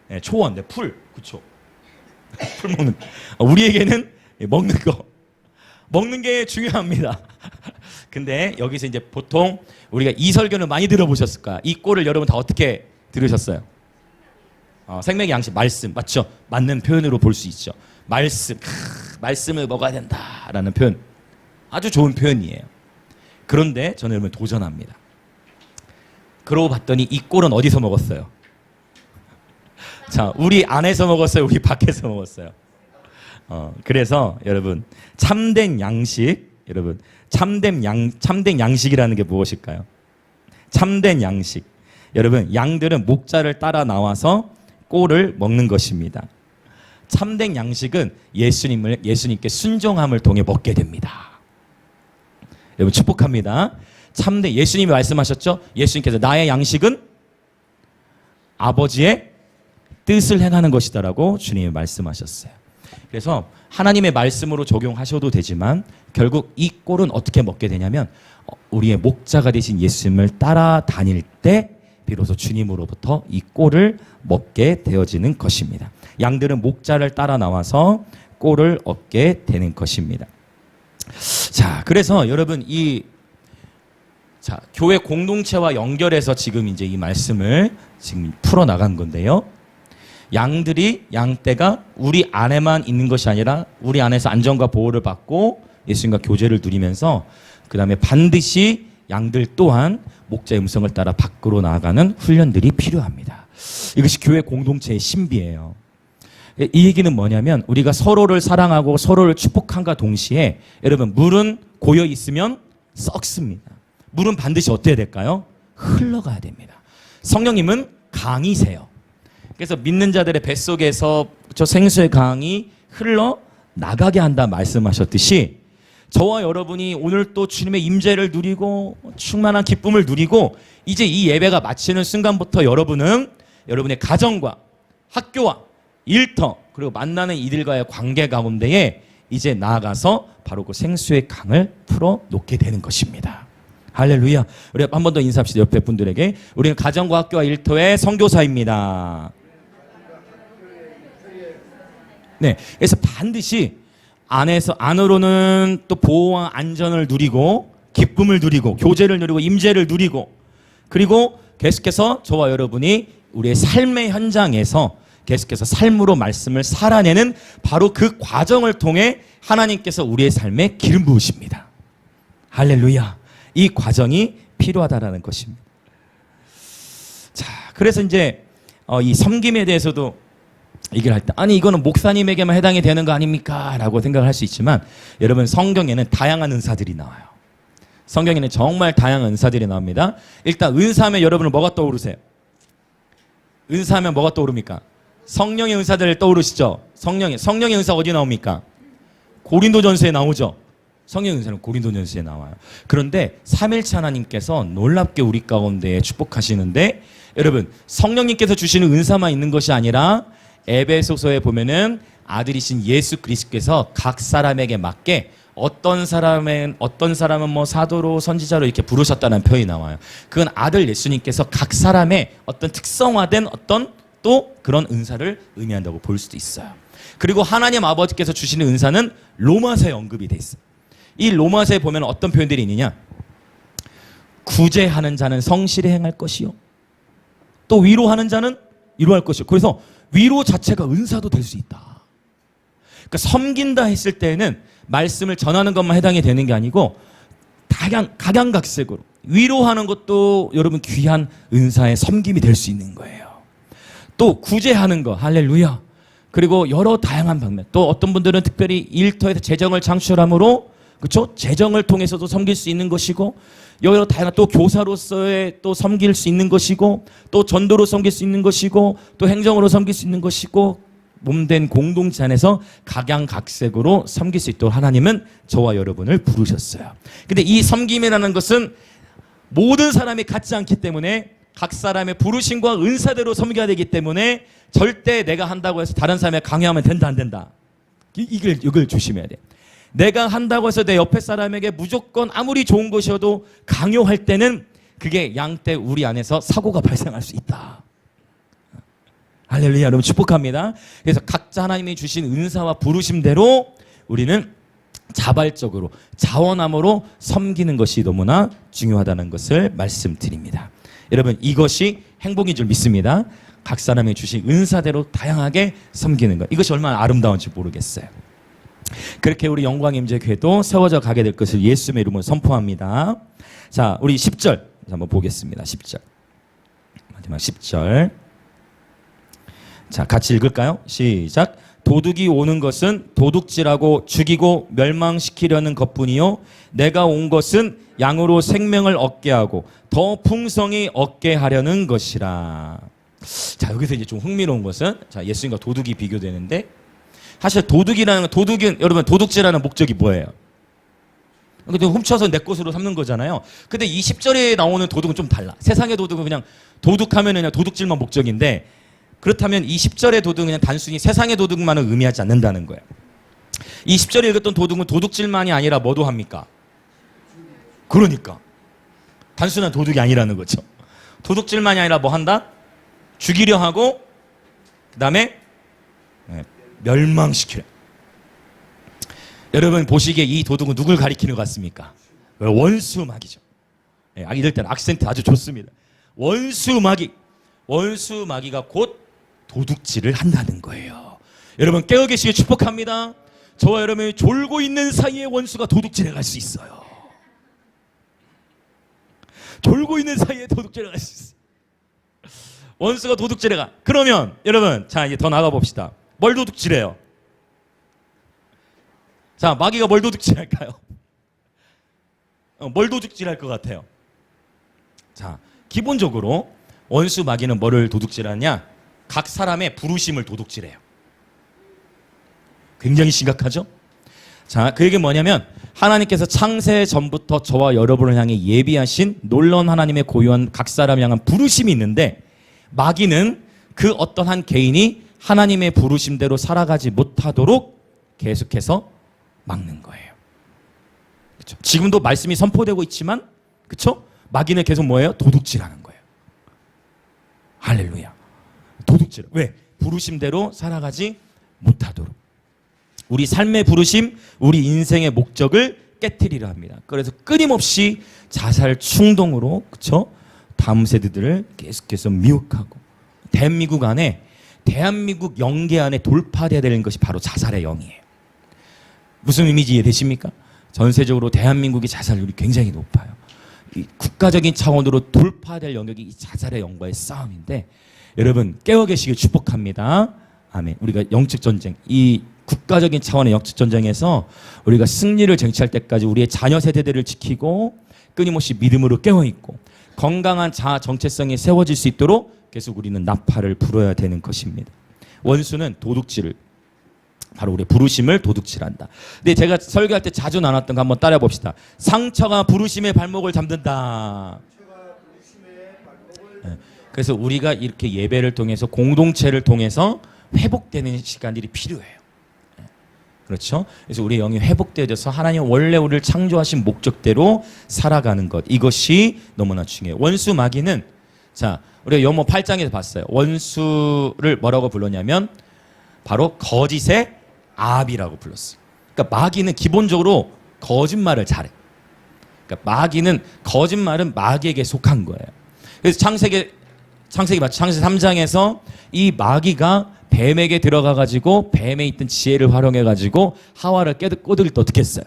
S1: 네, 초원, 네, 풀, 그쵸? 풀 먹는. 우리에게는 먹는 거. 먹는 게 중요합니다. 근데 여기서 이제 보통 우리가 이 설교는 많이 들어보셨을 거야. 이 꼴을 여러분 다 어떻게 들으셨어요? 생명의 양식, 말씀. 맞죠? 맞는 표현으로 볼 수 있죠. 말씀. 말씀을 먹어야 된다라는 표현. 아주 좋은 표현이에요. 그런데 저는 여러분 도전합니다. 그러고 봤더니 이 꼴은 어디서 먹었어요? 자, 우리 안에서 먹었어요? 우리 밖에서 먹었어요? 그래서 여러분 참된 양식, 여러분 참된 양식이라는 게 무엇일까요? 참된 양식. 여러분 양들은 목자를 따라 나와서 꼴을 먹는 것입니다. 참된 양식은 예수님께 순종함을 통해 먹게 됩니다. 여러분 축복합니다. 참된 예수님이 말씀하셨죠? 예수님께서 나의 양식은 아버지의 뜻을 행하는 것이다라고 주님이 말씀하셨어요. 그래서 하나님의 말씀으로 적용하셔도 되지만 결국 이 꼴은 어떻게 먹게 되냐면 우리의 목자가 되신 예수님을 따라다닐 때 비로소 주님으로부터 이 꼴을 먹게 되어지는 것입니다. 양들은 목자를 따라 나와서 꼴을 얻게 되는 것입니다. 자, 그래서 여러분 교회 공동체와 연결해서 지금 이제 이 말씀을 지금 풀어 나간 건데요. 양떼가 우리 안에만 있는 것이 아니라 우리 안에서 안전과 보호를 받고 예수님과 교제를 누리면서 그 다음에 반드시 양들 또한 목자의 음성을 따라 밖으로 나아가는 훈련들이 필요합니다. 이것이 교회 공동체의 신비예요. 이 얘기는 뭐냐면 우리가 서로를 사랑하고 서로를 축복함과 동시에 여러분 물은 고여 있으면 썩습니다. 물은 반드시 어때야 될까요? 흘러가야 됩니다. 성령님은 강이세요. 그래서 믿는 자들의 뱃속에서 저 생수의 강이 흘러 나가게 한다 말씀하셨듯이 저와 여러분이 오늘 또 주님의 임재를 누리고 충만한 기쁨을 누리고 이제 이 예배가 마치는 순간부터 여러분은 여러분의 가정과 학교와 일터 그리고 만나는 이들과의 관계 가운데에 이제 나아가서 바로 그 생수의 강을 풀어 놓게 되는 것입니다. 할렐루야. 우리 한 번 더 인사합시다. 옆에 분들에게. 우리는 가정과 학교와 일터의 선교사입니다. 네, 그래서 반드시 안으로는 또 보호와 안전을 누리고 기쁨을 누리고 교제를 누리고 임재를 누리고 그리고 계속해서 저와 여러분이 우리의 삶의 현장에서 계속해서 삶으로 말씀을 살아내는 바로 그 과정을 통해 하나님께서 우리의 삶에 기름 부으십니다. 할렐루야. 이 과정이 필요하다라는 것입니다. 자, 그래서 이제 이 섬김에 대해서도 얘기를 할 때 아니 이거는 목사님에게만 해당이 되는 거 아닙니까? 라고 생각을 할 수 있지만 여러분 성경에는 다양한 은사들이 나와요. 성경에는 정말 다양한 은사들이 나옵니다. 일단 은사하면 여러분은 뭐가 떠오르세요? 은사하면 뭐가 떠오릅니까? 성령의 은사들 떠오르시죠? 성령의 은사 어디 나옵니까? 고린도전서에 나오죠? 성령의 은사는 고린도전서에 나와요. 그런데 삼일체 하나님께서 놀랍게 우리 가운데 축복하시는데 여러분 성령님께서 주시는 은사만 있는 것이 아니라 에베소서에 보면은 아들이신 예수 그리스도께서 각 사람에게 맞게 어떤 사람은 뭐 사도로 선지자로 이렇게 부르셨다는 표현이 나와요. 그건 아들 예수님께서 각 사람의 어떤 특성화된 어떤 또 그런 은사를 의미한다고 볼 수도 있어요. 그리고 하나님 아버지께서 주시는 은사는 로마서에 언급이 돼 있어요. 이 로마서에 보면 어떤 표현들이 있느냐? 구제하는 자는 성실히 행할 것이요. 또 위로하는 자는 위로할 것이요. 그래서 위로 자체가 은사도 될 수 있다. 그러니까 섬긴다 했을 때는 말씀을 전하는 것만 해당이 되는 게 아니고 각양각색으로 위로하는 것도 여러분 귀한 은사의 섬김이 될 수 있는 거예요. 또 구제하는 거 할렐루야. 그리고 여러 다양한 방면 또 어떤 분들은 특별히 일터에서 재정을 창출함으로 그렇죠? 재정을 통해서도 섬길 수 있는 것이고 여러 다양한 또 교사로서의 또 섬길 수 있는 것이고 또 전도로 섬길 수 있는 것이고 또 행정으로 섬길 수 있는 것이고 몸된 공동체 안에서 각양각색으로 섬길 수 있도록 하나님은 저와 여러분을 부르셨어요. 근데 이 섬김이라는 것은 모든 사람이 같지 않기 때문에 각 사람의 부르심과 은사대로 섬겨야 되기 때문에 절대 내가 한다고 해서 다른 사람에 강요하면 된다 안 된다. 이걸 조심해야 돼. 내가 한다고 해서 내 옆에 사람에게 무조건 아무리 좋은 것이어도 강요할 때는 그게 양때 우리 안에서 사고가 발생할 수 있다. 할렐루야. 여러분 축복합니다. 그래서 각자 하나님이 주신 은사와 부르심대로 우리는 자발적으로 자원함으로 섬기는 것이 너무나 중요하다는 것을 말씀드립니다. 여러분, 이것이 행복인 줄 믿습니다. 각 사람이 주신 은사대로 다양하게 섬기는 것, 이것이 얼마나 아름다운지 모르겠어요. 그렇게 우리 영광임재교회도 세워져 가게 될 것을 예수님의 이름으로 선포합니다. 자, 우리 10절 한번 보겠습니다. 10절, 마지막 10절. 자, 같이 읽을까요? 시작. 도둑이 오는 것은 도둑질하고 죽이고 멸망시키려는 것뿐이요 내가 온 것은 양으로 생명을 얻게 하고 더 풍성히 얻게 하려는 것이라. 자, 여기서 이제 좀 흥미로운 것은, 자, 예수님과 도둑이 비교되는데, 사실 도둑은 여러분, 도둑질하는 목적이 뭐예요? 근데 훔쳐서 내 것으로 삼는 거잖아요. 근데 이 10절에 나오는 도둑은 좀 달라. 세상의 도둑은 그냥 도둑하면 그냥 도둑질만 목적인데, 그렇다면 이 10절의 도둑은 그냥 단순히 세상의 도둑만을 의미하지 않는다는 거예요. 이 10절에 읽었던 도둑은 도둑질만이 아니라 뭐도 합니까? 그러니까 단순한 도둑이 아니라는 거죠. 도둑질만이 아니라 뭐 한다? 죽이려 하고, 그 다음에 멸망시키려. 여러분 보시기에 이 도둑은 누굴 가리키는 것 같습니까? 원수마귀죠. 이럴 때는 악센트 아주 좋습니다. 원수마귀가 곧 도둑질을 한다는 거예요. 여러분 깨어 계시길 축복합니다. 저와 여러분이 졸고 있는 사이에 원수가 도둑질해 갈 수 있어요. 졸고 있는 사이에 도둑질해 갈 수 있어요. 원수가 도둑질해 가. 그러면 여러분, 자, 이제 더 나가 봅시다. 뭘 도둑질해요? 자, 마귀가 뭘 도둑질할까요? 뭘 도둑질할 것 같아요? 자, 기본적으로 원수 마귀는 뭐를 도둑질하냐? 각 사람의 부르심을 도둑질해요. 굉장히 심각하죠? 자, 그 얘기는 뭐냐면, 하나님께서 창세 전부터 저와 여러분을 향해 예비하신 놀라운 하나님의 고유한 각 사람을 향한 부르심이 있는데, 마귀는 그 어떤 한 개인이 하나님의 부르심대로 살아가지 못하도록 계속해서 막는 거예요. 그렇죠? 지금도 말씀이 선포되고 있지만, 그렇죠? 마귀는 계속 뭐예요? 도둑질하는 거예요. 할렐루야. 도둑질. 왜? 부르심대로 살아가지 못하도록. 우리 삶의 부르심, 우리 인생의 목적을 깨트리려 합니다. 그래서 끊임없이 자살 충동으로, 그렇죠? 다음 세대들을 계속해서 미혹하고, 대한민국 영계 안에 돌파되어야 되는 것이 바로 자살의 영이에요. 무슨 의미인지 이해되십니까? 전세적으로 대한민국의 자살률이 굉장히 높아요. 이 국가적인 차원으로 돌파될 영역이 이 자살의 영과의 싸움인데, 여러분 깨어 계시길 축복합니다. 아멘. 우리가 영적 전쟁, 이 국가적인 차원의 영적 전쟁에서 우리가 승리를 쟁취할 때까지 우리의 자녀 세대들을 지키고 끊임없이 믿음으로 깨어 있고 건강한 자아 정체성이 세워질 수 있도록 계속 우리는 나팔을 불어야 되는 것입니다. 원수는 도둑질을, 바로 우리의 부르심을 도둑질한다. 근데 제가 설교할 때 자주 나눴던 거 한번 따라 봅시다. 상처가 부르심의 발목을 잡는다. 그래서 우리가 이렇게 예배를 통해서, 공동체를 통해서 회복되는 시간들이 필요해요. 그렇죠? 그래서 우리의 영이 회복되어져서 하나님 원래 우리를 창조하신 목적대로 살아가는 것, 이것이 너무나 중요해요. 원수 마귀는, 자, 우리가 요모 8장에서 봤어요. 원수를 뭐라고 불렀냐면 바로 거짓의 아비라고 불렀어요. 그러니까 마귀는 기본적으로 거짓말을 잘해. 그러니까 마귀는, 거짓말은 마귀에게 속한 거예요. 그래서 창세기 3장에서 이 마귀가 뱀에게 들어가가지고 뱀에 있던 지혜를 활용해가지고 하와를 꼬드길 때 어떻게 했어요?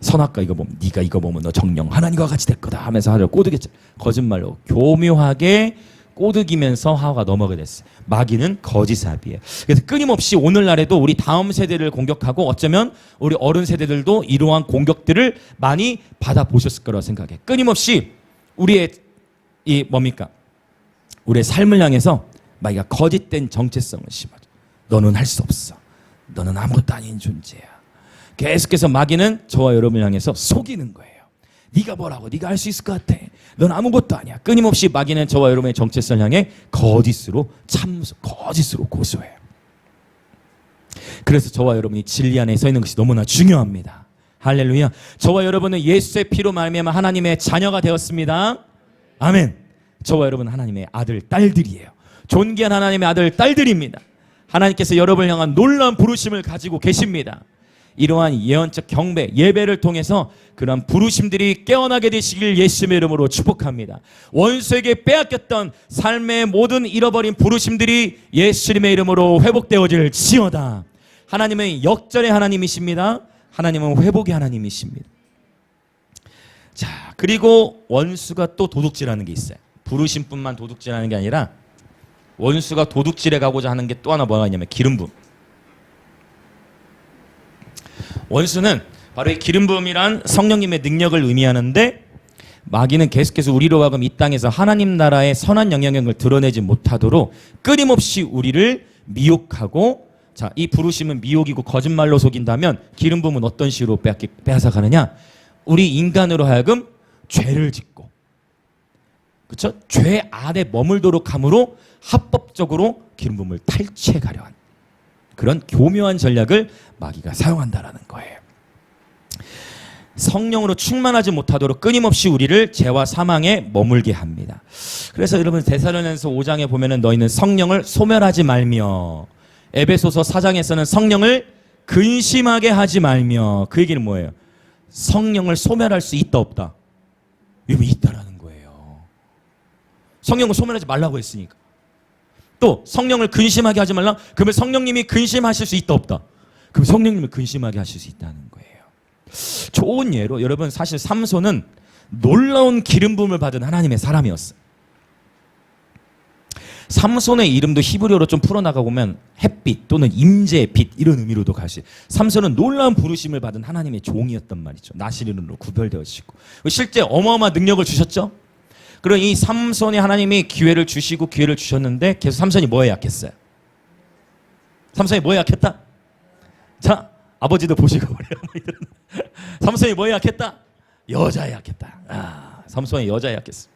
S1: 선악과 이거 보면, 네가 이거 보면 너 정령 하나님과 같이 될 거다 하면서 하와를 꼬드겼죠. 거짓말로 교묘하게 꼬드기면서 하와가 넘어가게 됐어요. 마귀는 거짓사비예요. 그래서 끊임없이 오늘날에도 우리 다음 세대를 공격하고, 어쩌면 우리 어른 세대들도 이러한 공격들을 많이 받아보셨을 거라고 생각해요. 끊임없이 우리의 우리의 삶을 향해서 마귀가 거짓된 정체성을 심어줘. 너는 할 수 없어. 너는 아무것도 아닌 존재야. 계속해서 마귀는 저와 여러분을 향해서 속이는 거예요. 네가 뭐라고? 네가 할 수 있을 것 같아. 넌 아무것도 아니야. 끊임없이 마귀는 저와 여러분의 정체성을 향해 거짓으로 고소해요. 그래서 저와 여러분이 진리 안에 서 있는 것이 너무나 중요합니다. 할렐루야. 저와 여러분은 예수의 피로 말미암아 하나님의 자녀가 되었습니다. 아멘. 저와 여러분은 하나님의 아들, 딸들이에요. 존귀한 하나님의 아들, 딸들입니다. 하나님께서 여러분을 향한 놀라운 부르심을 가지고 계십니다. 이러한 예언적 경배, 예배를 통해서 그러한 부르심들이 깨어나게 되시길 예수님의 이름으로 축복합니다. 원수에게 빼앗겼던 삶의 모든 잃어버린 부르심들이 예수님의 이름으로 회복되어질 지어다. 하나님은 역전의 하나님이십니다. 하나님은 회복의 하나님이십니다. 자, 그리고 원수가 또 도둑질하는 게 있어요. 부르심뿐만 도둑질하는 게 아니라 원수가 도둑질해 가고자 하는 게 또 하나 뭐가 있냐면 기름 부음. 원수는 바로 이 기름 부음이란 성령님의 능력을 의미하는데, 마귀는 계속해서 우리로 하여금 이 땅에서 하나님 나라의 선한 영향력을 드러내지 못하도록 끊임없이 우리를 미혹하고, 자, 이 부르심은 미혹이고 거짓말로 속인다면 기름 부음은 어떤 식으로 빼앗아가느냐? 우리 인간으로 하여금 죄를 짓고, 그렇죠? 죄 안에 머물도록 함으로 합법적으로 기름 부음을 탈취해 가려 하는 그런 교묘한 전략을 마귀가 사용한다라는 거예요. 성령으로 충만하지 못하도록 끊임없이 우리를 죄와 사망에 머물게 합니다. 그래서 여러분 데살로니가서 5장에 보면은 너희는 성령을 소멸하지 말며, 에베소서 4장에서는 성령을 근심하게 하지 말며, 그 얘기는 뭐예요? 성령을 소멸할 수 있다 없다? 이거 있다라는 거예요. 성령을 소멸하지 말라고 했으니까. 또 성령을 근심하게 하지 말라? 그러면 성령님이 근심하실 수 있다 없다? 그럼 성령님을 근심하게 하실 수 있다는 거예요. 좋은 예로 여러분, 사실 삼손은 놀라운 기름 부음을 받은 하나님의 사람이었어요. 삼손의 이름도 히브리어로 좀 풀어나가 보면 햇빛 또는 임재의 빛, 이런 의미로도 갈 수 있어요. 삼손은 놀라운 부르심을 받은 하나님의 종이었단 말이죠. 나시린으로 구별되어지고 실제 어마어마한 능력을 주셨죠. 그럼 이 삼손이 하나님이 기회를 주시고 기회를 주셨는데 계속 삼손이 뭐에 약했어요? 삼손이 뭐에 약했다? 자, 아버지도 보시고 그래요. 삼손이 뭐에 약했다? 여자에 약했다. 삼손이 여자에 약했어.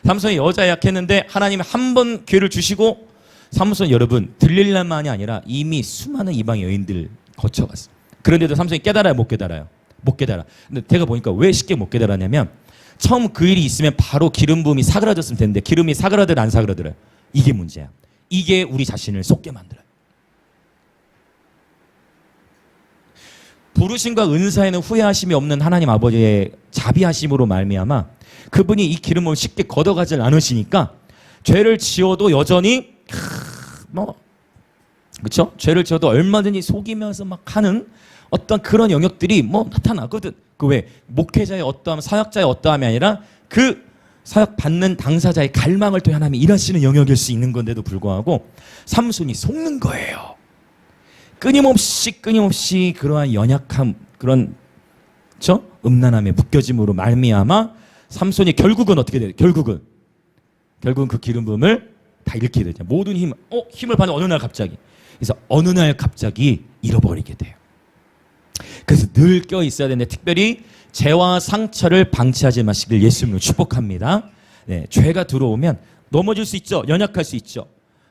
S1: 삼손이 여자에 약했는데 하나님이 한 번 기회를 주시고, 삼손 여러분 들릴날만이 아니라 이미 수많은 이방 여인들 거쳐갔어. 그런데도 삼손이 깨달아요, 못 깨달아요? 못 깨달아. 근데 제가 보니까 왜 쉽게 못 깨달았냐면, 처음 그 일이 있으면 바로 기름 부음이 사그라졌으면 되는데 기름이 사그라들어요, 안 사그라들어요? 이게 문제야. 이게 우리 자신을 쏟게 만들어요. 부르심과 은사에는 후회하심이 없는 하나님 아버지의 자비하심으로 말미암아 그분이 이 기름을 쉽게 걷어가질 않으시니까 죄를 지어도 여전히 그렇죠? 죄를 지어도 얼마든지 속이면서 막 하는 어떤 그런 영역들이 나타나거든. 그 왜 목회자의 어떠함, 사역자의 어떠함이 아니라 그 사역 받는 당사자의 갈망을 통해 하나님이 일하시는 영역일 수 있는 건데도 불구하고 삼손이 속는 거예요. 끊임없이 그러한 연약함, 그런 음란함에 묶여짐으로 말미암아 삼손이 결국은 어떻게 돼요? 결국은 그 기름 부음을 다 잃게 되죠. 모든 힘을 받는 어느 날 갑자기. 그래서 어느 날 갑자기 잃어버리게 돼요. 그래서 늘 껴 있어야 되는데, 특별히 죄와 상처를 방치하지 마시길 예수님으로 축복합니다. 네, 죄가 들어오면 넘어질 수 있죠. 연약할 수 있죠.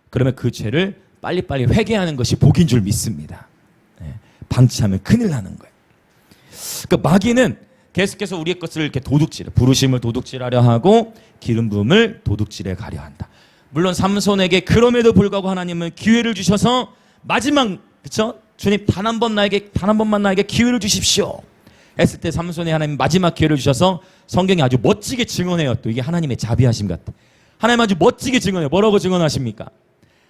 S1: 그러면 그 죄를 빨리빨리 회개하는 것이 복인 줄 믿습니다. 네, 방치하면 큰일 나는 거예요. 그러니까 마귀는 계속해서 우리의 것을 이렇게 부르심을 도둑질하려 하고 기름 부음을 도둑질해 가려 한다. 물론 삼손에게 그럼에도 불구하고 하나님은 기회를 주셔서 마지막, 그렇죠? 주님 단 한 번만 나에게 기회를 주십시오 했을 때 삼손이 하나님 마지막 기회를 주셔서 성경이 아주 멋지게 증언해요. 또 이게 하나님의 자비하심 같아. 하나님 아주 멋지게 증언해요. 뭐라고 증언하십니까?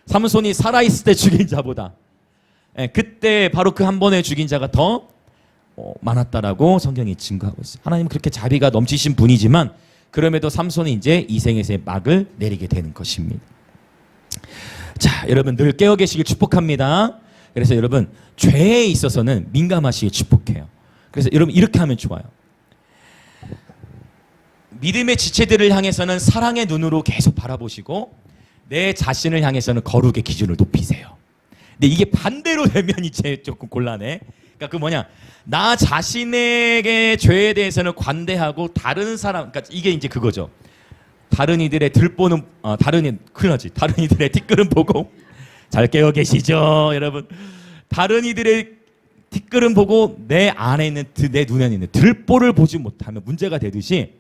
S1: 삼손이 살아있을 때 죽인 자보다 그때 바로 그 한 번에 죽인 자가 더 많았다라고 성경이 증거하고 있어요. 하나님은 그렇게 자비가 넘치신 분이지만 그럼에도 삼손이 이제 이생에서의 막을 내리게 되는 것입니다. 자, 여러분 늘 깨어 계시길 축복합니다. 그래서 여러분 죄에 있어서는 민감하시길 축복해요. 그래서 여러분 이렇게 하면 좋아요. 믿음의 지체들을 향해서는 사랑의 눈으로 계속 바라보시고 내 자신을 향해서는 거룩의 기준을 높이세요. 근데 이게 반대로 되면 이제 조금 곤란해. 그러니까 나 자신에게 죄에 대해서는 관대하고 다른 사람, 그러니까 이게 이제 그거죠. 다른 이들의 들보는 큰일 나지. 다른 이들의 티끌은 보고 잘 깨어 계시죠, 여러분. 다른 이들의 티끌은 보고 내 안에 있는 내 눈에 있는 들보를 보지 못하면 문제가 되듯이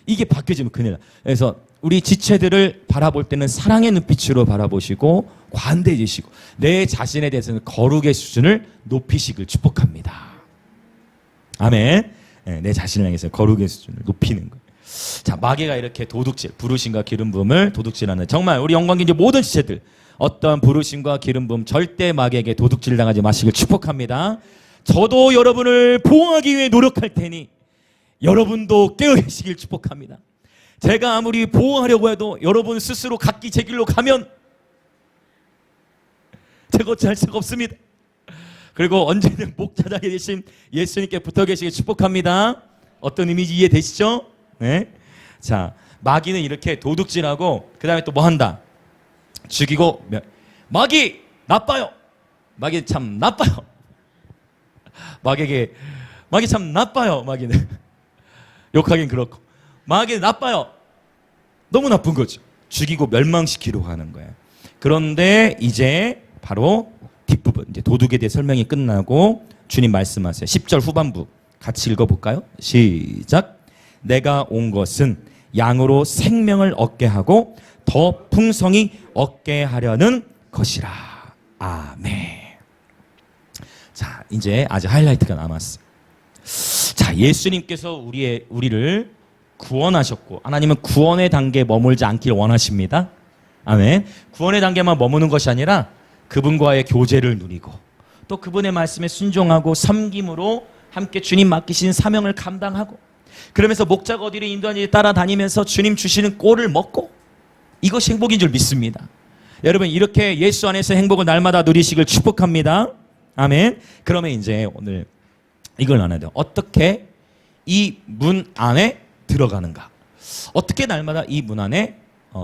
S1: 이게 바뀌어지면 큰일 나. 그래서 우리 지체들을 바라볼 때는 사랑의 눈빛으로 바라보시고 관대해지시고 내 자신에 대해서는 거룩의 수준을 높이시길 축복합니다. 아멘. 네, 내 자신을 향해서 거룩의 수준을 높이는 거예요. 자, 마귀가 이렇게 도둑질, 부르심과 기름 부음을 도둑질하는, 정말 우리 영광기지 모든 지체들 어떠한 부르심과 기름 부음 절대 마귀에게 도둑질 당하지 마시길 축복합니다. 저도 여러분을 보호하기 위해 노력할 테니 여러분도 깨어 계시길 축복합니다. 제가 아무리 보호하려고 해도 여러분 스스로 각기 제 길로 가면 제가 어찌할 수가 없습니다. 그리고 언제든 목자장에 계신 예수님께 붙어 계시길 축복합니다. 어떤 의미인지 이해되시죠? 네. 자, 마귀는 이렇게 도둑질하고 그 다음에 또 뭐 한다? 죽이고. 마귀 나빠요. 마귀 참 나빠요. 마귀 참 나빠요. 마귀는 욕하긴 그렇고 마귀는 나빠요. 너무 나쁜 거죠. 죽이고 멸망시키려고 하는 거예요. 그런데 이제 바로 뒷부분, 이제 도둑에 대해 설명이 끝나고 주님 말씀하세요. 10절 후반부 같이 읽어볼까요? 시작. 내가 온 것은 양으로 생명을 얻게 하고 더 풍성히 얻게 하려는 것이라. 아멘. 자, 이제 아직 하이라이트가 남았어요. 자, 예수님께서 우리를 구원하셨고 하나님은 구원의 단계에 머물지 않길 원하십니다. 아멘. 구원의 단계만 머무는 것이 아니라 그분과의 교제를 누리고 또 그분의 말씀에 순종하고 섬김으로 함께 주님 맡기신 사명을 감당하고 그러면서 목자가 어디를 인도하는지 따라다니면서 주님 주시는 꼴을 먹고 이것이 행복인 줄 믿습니다. 여러분 이렇게 예수 안에서 행복을 날마다 누리시길 축복합니다. 아멘. 그러면 이제 오늘 이걸 나눠야 돼요. 어떻게 이 문 안에 들어가는가? 어떻게 날마다 이 문 안에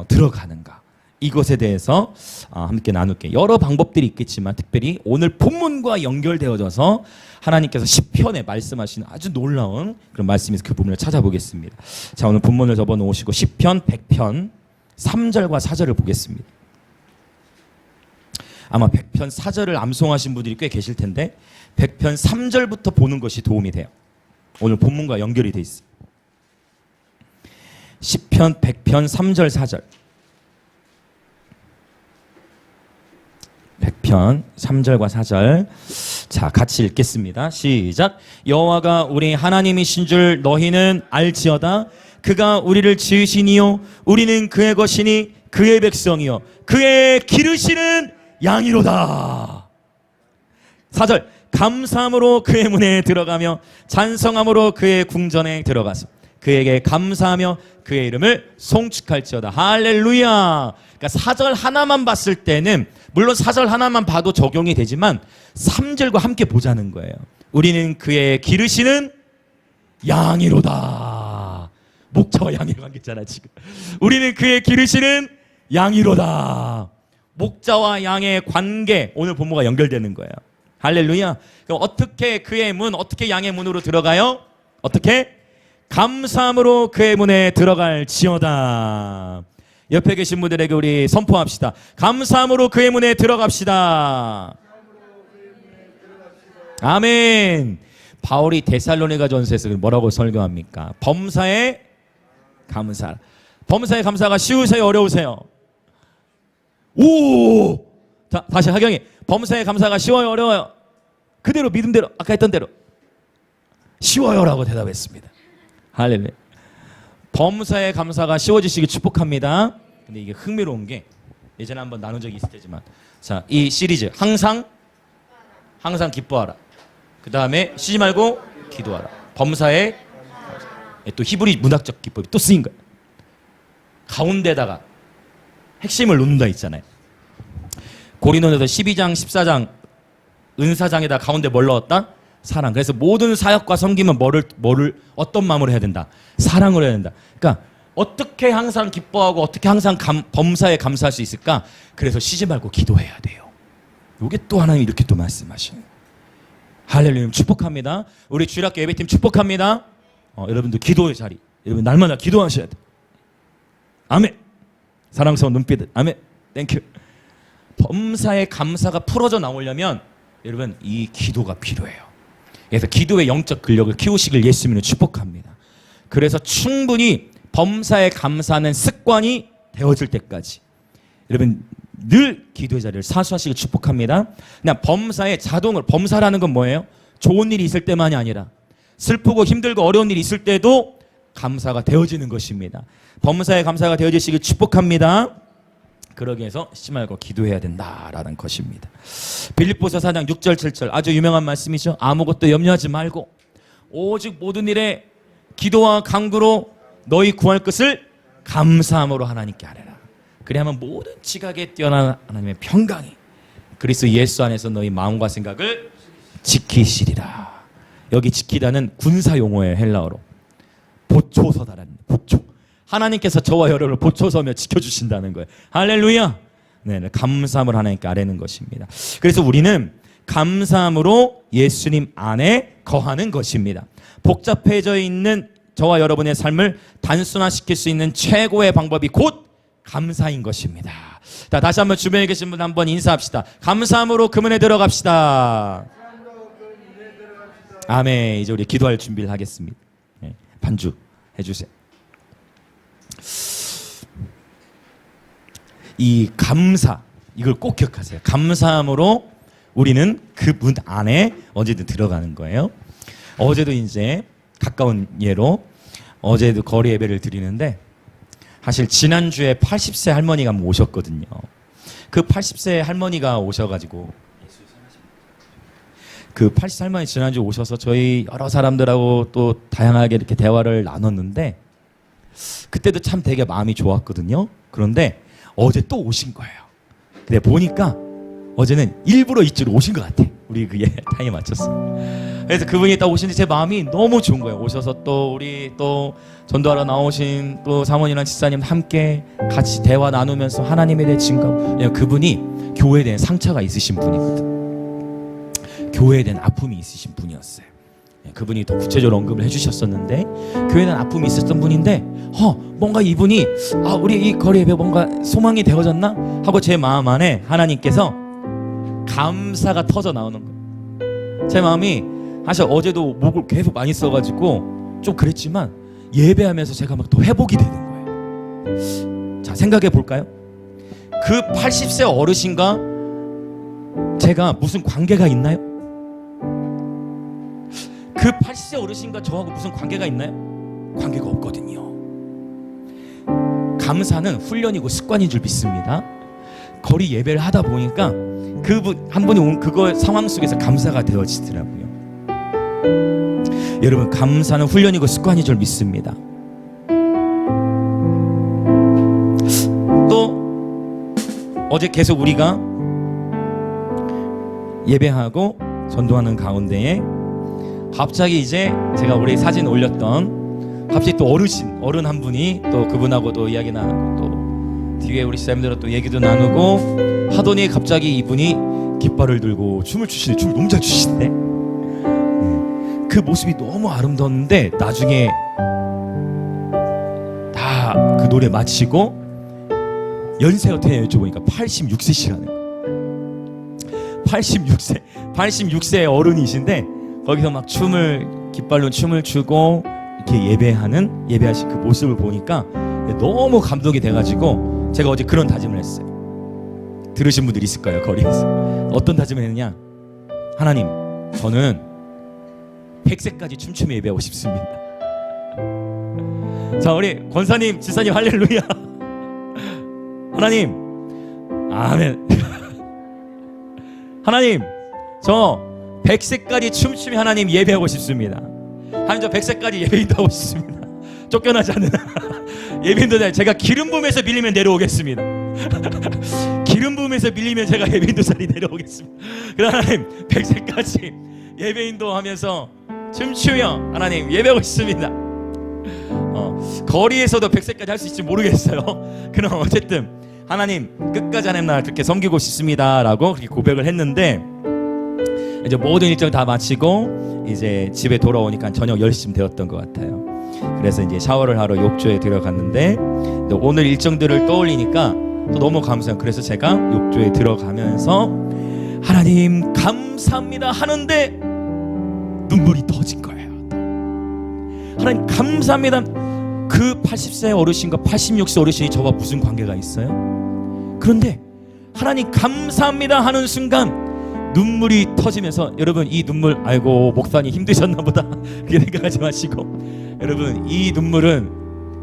S1: 들어가는가? 이것에 대해서 함께 나눌게요. 여러 방법들이 있겠지만 특별히 오늘 본문과 연결되어져서 하나님께서 시편에 말씀하시는 아주 놀라운 그런 말씀에서 그 부분을 찾아보겠습니다. 자, 오늘 본문을 접어놓으시고 시편 100편 3절과 4절을 보겠습니다. 아마 100편 4절을 암송하신 분들이 꽤 계실 텐데 100편 3절부터 보는 것이 도움이 돼요. 오늘 본문과 연결이 돼 있어요. 시편 100편 3절 4절 100편 3절과 4절 자 같이 읽겠습니다. 시작. 여호와가 우리 하나님이신 줄 너희는 알지어다. 그가 우리를 지으시니요 우리는 그의 것이니 그의 백성이요 그의 기르시는 양이로다. 4절. 감사함으로 그의 문에 들어가며 찬성함으로 그의 궁전에 들어가서 그에게 감사하며 그의 이름을 송축할지어다. 할렐루야. 그러니까 4절 하나만 봤을 때는 물론 4절 하나만 봐도 적용이 되지만 3절과 함께 보자는 거예요. 우리는 그의 기르시는 양이로다. 목자와 양의 관계잖아 지금. 우리는 그의 기르시는 양이로다. 목자와 양의 관계 오늘 본문과 연결되는 거예요. 할렐루야. 그럼 어떻게 그의 문, 어떻게 양의 문으로 들어가요? 어떻게? 감사함으로 그의 문에 들어갈지어다. 옆에 계신 분들에게 우리 선포합시다. 감사함으로 그의 문에 들어갑시다. 아멘. 바울이 데살로니가 전서에서 뭐라고 설교합니까? 범사에 감사. 범사에 감사가 쉬우세요? 어려우세요? 오! 자, 다시 하경이. 범사에 감사가 쉬워요? 어려워요? 그대로 믿음대로 아까 했던 대로 쉬워요라고 대답했습니다. 할렐루야. 범사에 감사가 쉬워지시길 축복합니다. 근데 이게 흥미로운 게 예전에 한번 나눈 적이 있을 테지만 자, 이 시리즈 항상 기뻐하라. 그 다음에 쉬지 말고 기도하라. 범사에 또 히브리 문학적 기법이 또 쓰인 거예요. 가운데다가 핵심을 놓는다 있잖아요. 고린도전서 12장 14장 은사장에다 가운데 뭘 넣었다? 사랑. 그래서 모든 사역과 섬기면 뭐를 어떤 마음으로 해야 된다? 사랑으로 해야 된다. 그러니까 어떻게 항상 기뻐하고 어떻게 항상 범사에 감사할 수 있을까? 그래서 쉬지 말고 기도해야 돼요. 이게 또 하나님 이렇게 또 말씀하시는. 할렐루야. 축복합니다. 우리 주일학교 예배팀 축복합니다. 여러분도 기도의 자리. 여러분 날마다 기도하셔야 돼. 아멘. 사랑스러운 눈빛. 아멘. 땡큐. 범사의 감사가 풀어져 나오려면 여러분 이 기도가 필요해요. 그래서 기도의 영적 근력을 키우시길 예수님은 축복합니다. 그래서 충분히 범사에 감사하는 습관이 되어질 때까지 여러분 늘 기도의 자리를 사수하시길 축복합니다. 그냥 범사에 자동으로, 범사라는 건 뭐예요? 좋은 일이 있을 때만이 아니라 슬프고 힘들고 어려운 일이 있을 때도 감사가 되어지는 것입니다. 범사에 감사가 되어지시길 축복합니다. 그러기 위해서 잊지 말고 기도해야 된다라는 것입니다. 빌립보서 4장 6절 7절 아주 유명한 말씀이죠. 아무것도 염려하지 말고 오직 모든 일에 기도와 간구로 너희 구할 것을 감사함으로 하나님께 아뢰라. 그래야만 모든 지각에 뛰어난 하나님의 평강이 그리스도 예수 안에서 너희 마음과 생각을 지키시리라. 여기 지키다는 군사 용어예요. 헬라어로 보초서다라는, 보초. 하나님께서 저와 여러분을 보초서며 지켜주신다는 거예요. 할렐루야. 네, 감사함을 하나님께 아뢰는 것입니다. 그래서 우리는 감사함으로 예수님 안에 거하는 것입니다. 복잡해져 있는 저와 여러분의 삶을 단순화시킬 수 있는 최고의 방법이 곧 감사인 것입니다. 자, 다시 한번 주변에 계신 분 한번 인사합시다. 감사함으로 금은에 들어갑시다. 아멘. 이제 우리 기도할 준비를 하겠습니다. 네, 반주 해주세요. 이 감사, 이걸 꼭 기억하세요. 감사함으로 우리는 그 문 안에 언제든 들어가는 거예요. 어제도 이제 가까운 예로 어제도 거리 예배를 드리는데 사실 지난주에 80세 할머니가 한번 오셨거든요. 그 80세 할머니가 오셔가지고 그 80세 할머니 지난주에 오셔서 저희 여러 사람들하고 또 다양하게 이렇게 대화를 나눴는데 그때도 참 되게 마음이 좋았거든요. 그런데 어제 또 오신 거예요. 근데 보니까 어제는 일부러 이쪽으로 오신 것 같아. 우리 그 타임에 맞췄어. 그래서 그분이 딱 오시는데 제 마음이 너무 좋은 거예요. 오셔서 또 우리 또 전도하러 나오신 또 사모님이랑 집사님 함께 같이 대화 나누면서 하나님에 대해 증거. 그분이 교회에 대한 상처가 있으신 분이거든. 교회에 대한 아픔이 있으신 분이었어요. 그분이 더 구체적으로 언급을 해주셨었는데 교회에 대한 아픔이 있었던 분인데 뭔가 이분이 우리 이 거리 예배 뭔가 소망이 되어졌나 하고 제 마음 안에 하나님께서 감사가 터져 나오는 거예요. 제 마음이 사실 어제도 목을 계속 많이 써가지고 좀 그랬지만 예배하면서 제가 막 더 회복이 되는 거예요. 자, 생각해 볼까요? 그 80세 어르신과 제가 무슨 관계가 있나요? 그 80세 어르신과 저하고 무슨 관계가 있나요? 관계가 없거든요. 감사는 훈련이고 습관인 줄 믿습니다. 거리 예배를 하다 보니까 그분 한 분이 온 그거 상황 속에서 감사가 되어지더라고요. 여러분, 감사는 훈련이고 습관인 줄 믿습니다. 또 어제 계속 우리가 예배하고 전도하는 가운데에 갑자기 이제 제가 우리 사진 올렸던 갑자기 또 어른 한 분이 또 그분하고도 이야기 나누고 또 뒤에 우리 시사님들과 또 얘기도 나누고 하더니 갑자기 이분이 깃발을 들고 춤을 너무 잘 추시는데 그 모습이 너무 아름다웠는데 나중에 다 그 노래 마치고 연세가 어떻게 여쭤보니까 86세시라는 거예요. 86세 어른이신데 거기서 막 깃발로 춤을 추고 이렇게 예배하신 그 모습을 보니까 너무 감동이 돼가지고 제가 어제 그런 다짐을 했어요. 들으신 분들 있을 거예요. 거리에서 어떤 다짐을 했느냐, 하나님, 저는 100세까지 춤추며 예배하고 싶습니다. 자, 우리 권사님, 지사님 할렐루야. 하나님, 아멘. 하나님, 저 100세까지 춤추며 하나님 예배하고 싶습니다. 하나님, 저 100세까지 예배인도 하고 싶습니다. 쫓겨나지 않는 예배인도 제가 기름 부음에서 밀리면 내려오겠습니다. 기름 부음에서 밀리면 제가 예배인도 자리 내려오겠습니다. 그러나 하나님, 100세까지 예배인도 하면서 춤추며 하나님 예배하고 싶습니다. 거리에서도 100세까지 할 수 있을지 모르겠어요. 그럼 어쨌든 하나님, 끝까지 하나님 나를 그렇게 섬기고 싶습니다 라고 그렇게 고백을 했는데 이제 모든 일정 다 마치고 이제 집에 돌아오니까 저녁 10시쯤 되었던 것 같아요. 그래서 이제 샤워를 하러 욕조에 들어갔는데 오늘 일정들을 떠올리니까 또 너무 감사해요. 그래서 제가 욕조에 들어가면서 하나님 감사합니다 하는데 눈물이 터진 거예요. 하나님 감사합니다. 그 80세 어르신과 86세 어르신이 저와 무슨 관계가 있어요? 그런데 하나님 감사합니다 하는 순간 눈물이 터지면서, 여러분 이 눈물, 아이고 목사님 힘드셨나 보다 그렇게 생각하지 마시고, 여러분 이 눈물은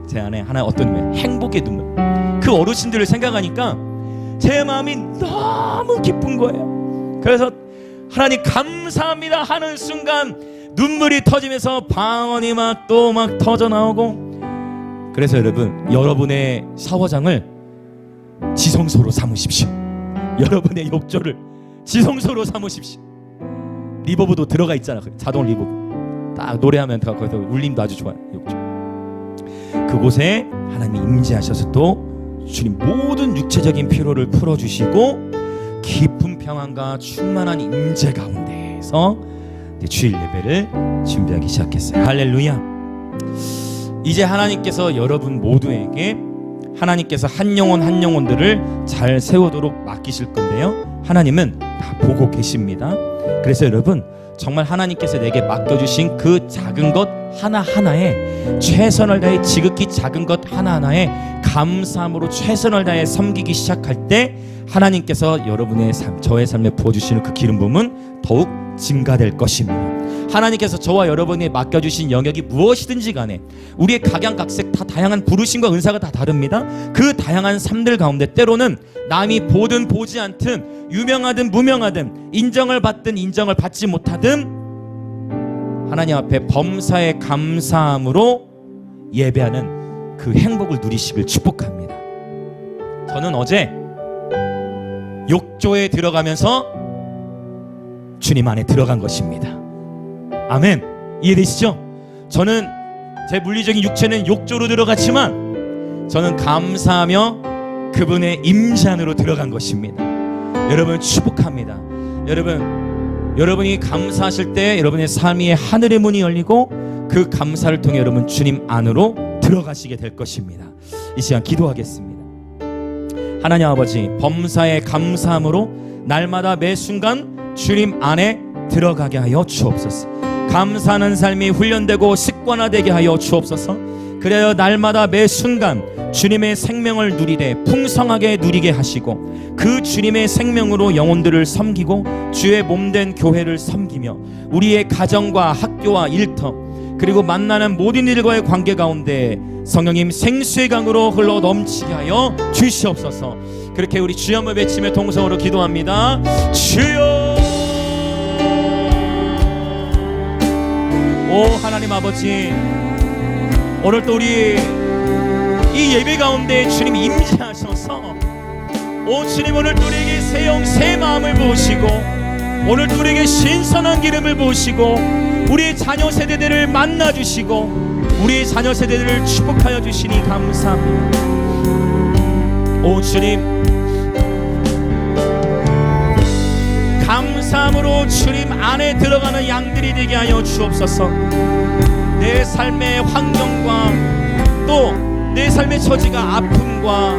S1: 제 안에 하나 어떤 눈물, 행복의 눈물. 그 어르신들을 생각하니까 제 마음이 너무 기쁜 거예요. 그래서 하나님 감사합니다 하는 순간 눈물이 터지면서 방언이 막 또 막 터져 나오고. 그래서 여러분, 여러분의 샤워장을 지성소로 삼으십시오. 여러분의 욕조를 지성소로 삼으십시오. 리버브도 들어가 있잖아, 자동 리버브. 딱 노래하면 거기서 울림도 아주 좋아요. 욕조. 그곳에 하나님이 임재하셔서 또 주님 모든 육체적인 피로를 풀어주시고 깊은 평안과 충만한 임재 가운데에서 주일 예배를 준비하기 시작했어요. 할렐루야. 이제 하나님께서 여러분 모두에게 하나님께서 한 영혼 한 영혼들을 잘 세우도록 맡기실 건데요, 하나님은 다 보고 계십니다. 그래서 여러분 정말 하나님께서 내게 맡겨주신 그 작은 것 하나하나에 최선을 다해, 지극히 작은 것 하나하나에 감사함으로 최선을 다해 섬기기 시작할 때 하나님께서 여러분의 삶, 저의 삶에 부어주시는 그 기름 부음은 더욱 증가될 것입니다. 하나님께서 저와 여러분이 맡겨주신 영역이 무엇이든지 간에 우리의 각양각색 다 다양한 부르심과 은사가 다 다릅니다. 그 다양한 삶들 가운데 때로는 남이 보든 보지 않든, 유명하든 무명하든, 인정을 받든 인정을 받지 못하든 하나님 앞에 범사에 감사함으로 예배하는 그 행복을 누리시길 축복합니다. 저는 어제 욕조에 들어가면서 주님 안에 들어간 것입니다. 아멘. 이해되시죠? 저는 제 물리적인 육체는 욕조로 들어갔지만 저는 감사하며 그분의 임재 안으로 들어간 것입니다. 여러분 축복합니다. 여러분이 감사하실 때 여러분의 삶 위에 하늘의 문이 열리고 그 감사를 통해 여러분 주님 안으로 들어가시게 될 것입니다. 이 시간 기도하겠습니다. 하나님 아버지, 범사에 감사함으로 날마다 매 순간 주님 안에 들어가게 하여 주옵소서. 감사하는 삶이 훈련되고 습관화되게 하여 주옵소서. 그래야 날마다 매 순간 주님의 생명을 누리되 풍성하게 누리게 하시고 그 주님의 생명으로 영혼들을 섬기고 주의 몸된 교회를 섬기며 우리의 가정과 학교와 일터 그리고 만나는 모든 일과의 관계 가운데 성령님 생수의 강으로 흘러 넘치게 하여 주시옵소서. 그렇게 우리 주여 한번 외치며 동성으로 기도합니다. 주여. 오 하나님 아버지, 오늘 또 우리 이 예배 가운데 주님 임재하셔서 오 주님 오늘 또 우리에게 새 영 새 마음을 부으시고 오늘 또 우리에게 신선한 기름을 부으시고 우리의 자녀 세대들을 만나주시고 우리의 자녀 세대들을 축복하여 주시니 감사합니다. 오 주님 감사함으로 주님 안에 들어가는 양들이 되게 하여 주옵소서. 내 삶의 환경과 또 내 삶의 처지가 아픔과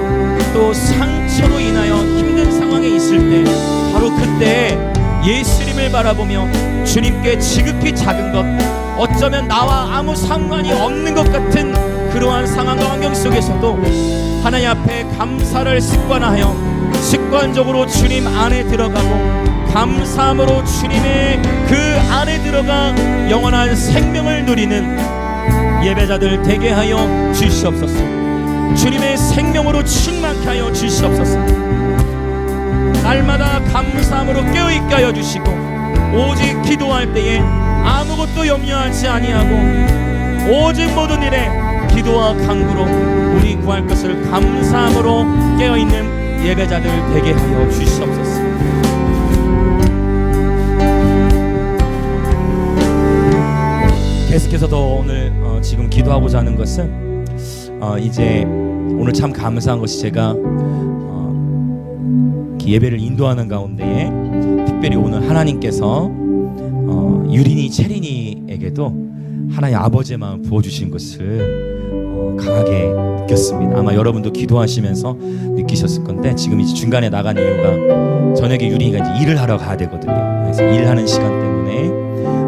S1: 또 상처로 인하여 힘든 상황에 있을 때 바로 그때 예수님을 바라보며 주님께 지극히 작은 것, 어쩌면 나와 아무 상관이 없는 것 같은 그러한 상황과 환경 속에서도 하나님 앞에 감사를 습관하여 습관적으로 주님 안에 들어가고 감사함으로 주님의 그 안에 들어가 영원한 생명을 누리는 예배자들 되게 하여 주시옵소서. 주님의 생명으로 충만케 하여 주시옵소서. 날마다 감사함으로 깨어있게 하여 주시고 오직 기도할 때에 아무것도 염려하지 아니하고 오직 모든 일에 기도와 간구로 우리 구할 것을 감사함으로 깨어있는 예배자들 되게 하여 주시옵소서. 계속해서 더 오늘 지금 기도하고자 하는 것은 이제 오늘 참 감사한 것이 제가 예배를 인도하는 가운데에 특별히 오늘 하나님께서 유린이 체린이에게도 하나님 아버지의 마음 부어주신 것을 강하게 느꼈습니다. 아마 여러분도 기도하시면서 느끼셨을 건데 지금 이제 중간에 나간 이유가 저녁에 유린이가 이제 일을 하러 가야 되거든요. 그래서 일하는 시간 때문에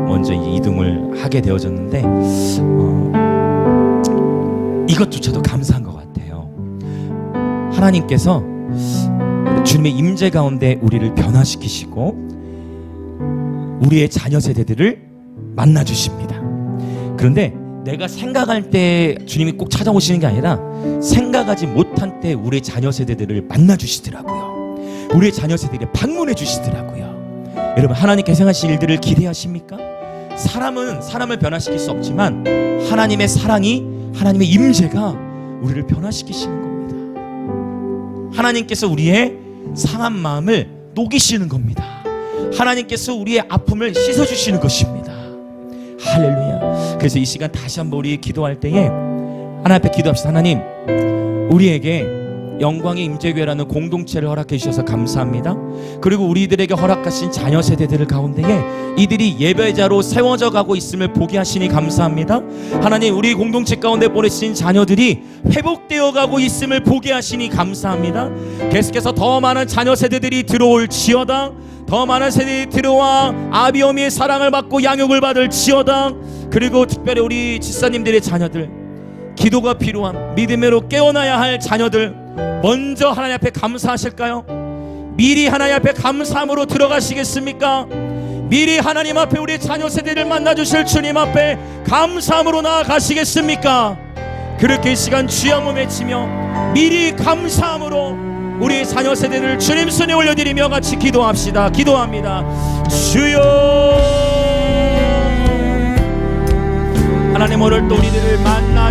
S1: 먼저 이제 이동을 하게 되어졌는데 이것조차도 감사한 것 같아요. 하나님께서 주님의 임재 가운데 우리를 변화시키시고 우리의 자녀 세대들을 만나주십니다. 그런데 내가 생각할 때 주님이 꼭 찾아오시는 게 아니라 생각하지 못한 때 우리의 자녀 세대들을 만나주시더라고요. 우리의 자녀 세대를 방문해 주시더라고요. 여러분, 하나님께서 행하실 일들을 기대하십니까? 사람은 사람을 변화시킬 수 없지만 하나님의 사랑이, 하나님의 임재가 우리를 변화시키시는 겁니다. 하나님께서 우리의 상한 마음을 녹이시는 겁니다. 하나님께서 우리의 아픔을 씻어주시는 것입니다. 할렐루야. 그래서 이 시간 다시 한번 우리 기도할 때에 하나님 앞에 기도합시다. 하나님, 우리에게 영광의 임재교회라는 공동체를 허락해 주셔서 감사합니다. 그리고 우리들에게 허락하신 자녀 세대들 가운데에 이들이 예배자로 세워져 가고 있음을 보게 하시니 감사합니다. 하나님, 우리 공동체 가운데 보내신 자녀들이 회복되어 가고 있음을 보게 하시니 감사합니다. 계속해서 더 많은 자녀 세대들이 들어올지어다. 더 많은 세대들이 들어와 아비 어미의 사랑을 받고 양육을 받을 지어다. 그리고 특별히 우리 집사님들의 자녀들, 기도가 필요한 믿음으로 깨어나야 할 자녀들, 먼저 하나님 앞에 감사하실까요? 미리 하나님 앞에 감사함으로 들어가시겠습니까? 미리 하나님 앞에 우리 자녀 세대를 만나주실 주님 앞에 감사함으로 나아가시겠습니까? 그렇게 이 시간 주여 외치며 미리 감사함으로 우리 자녀 세대를 주님 손에 올려드리며 같이 기도합시다. 기도합니다. 주여, 하나님 오늘 또 우리들을 만나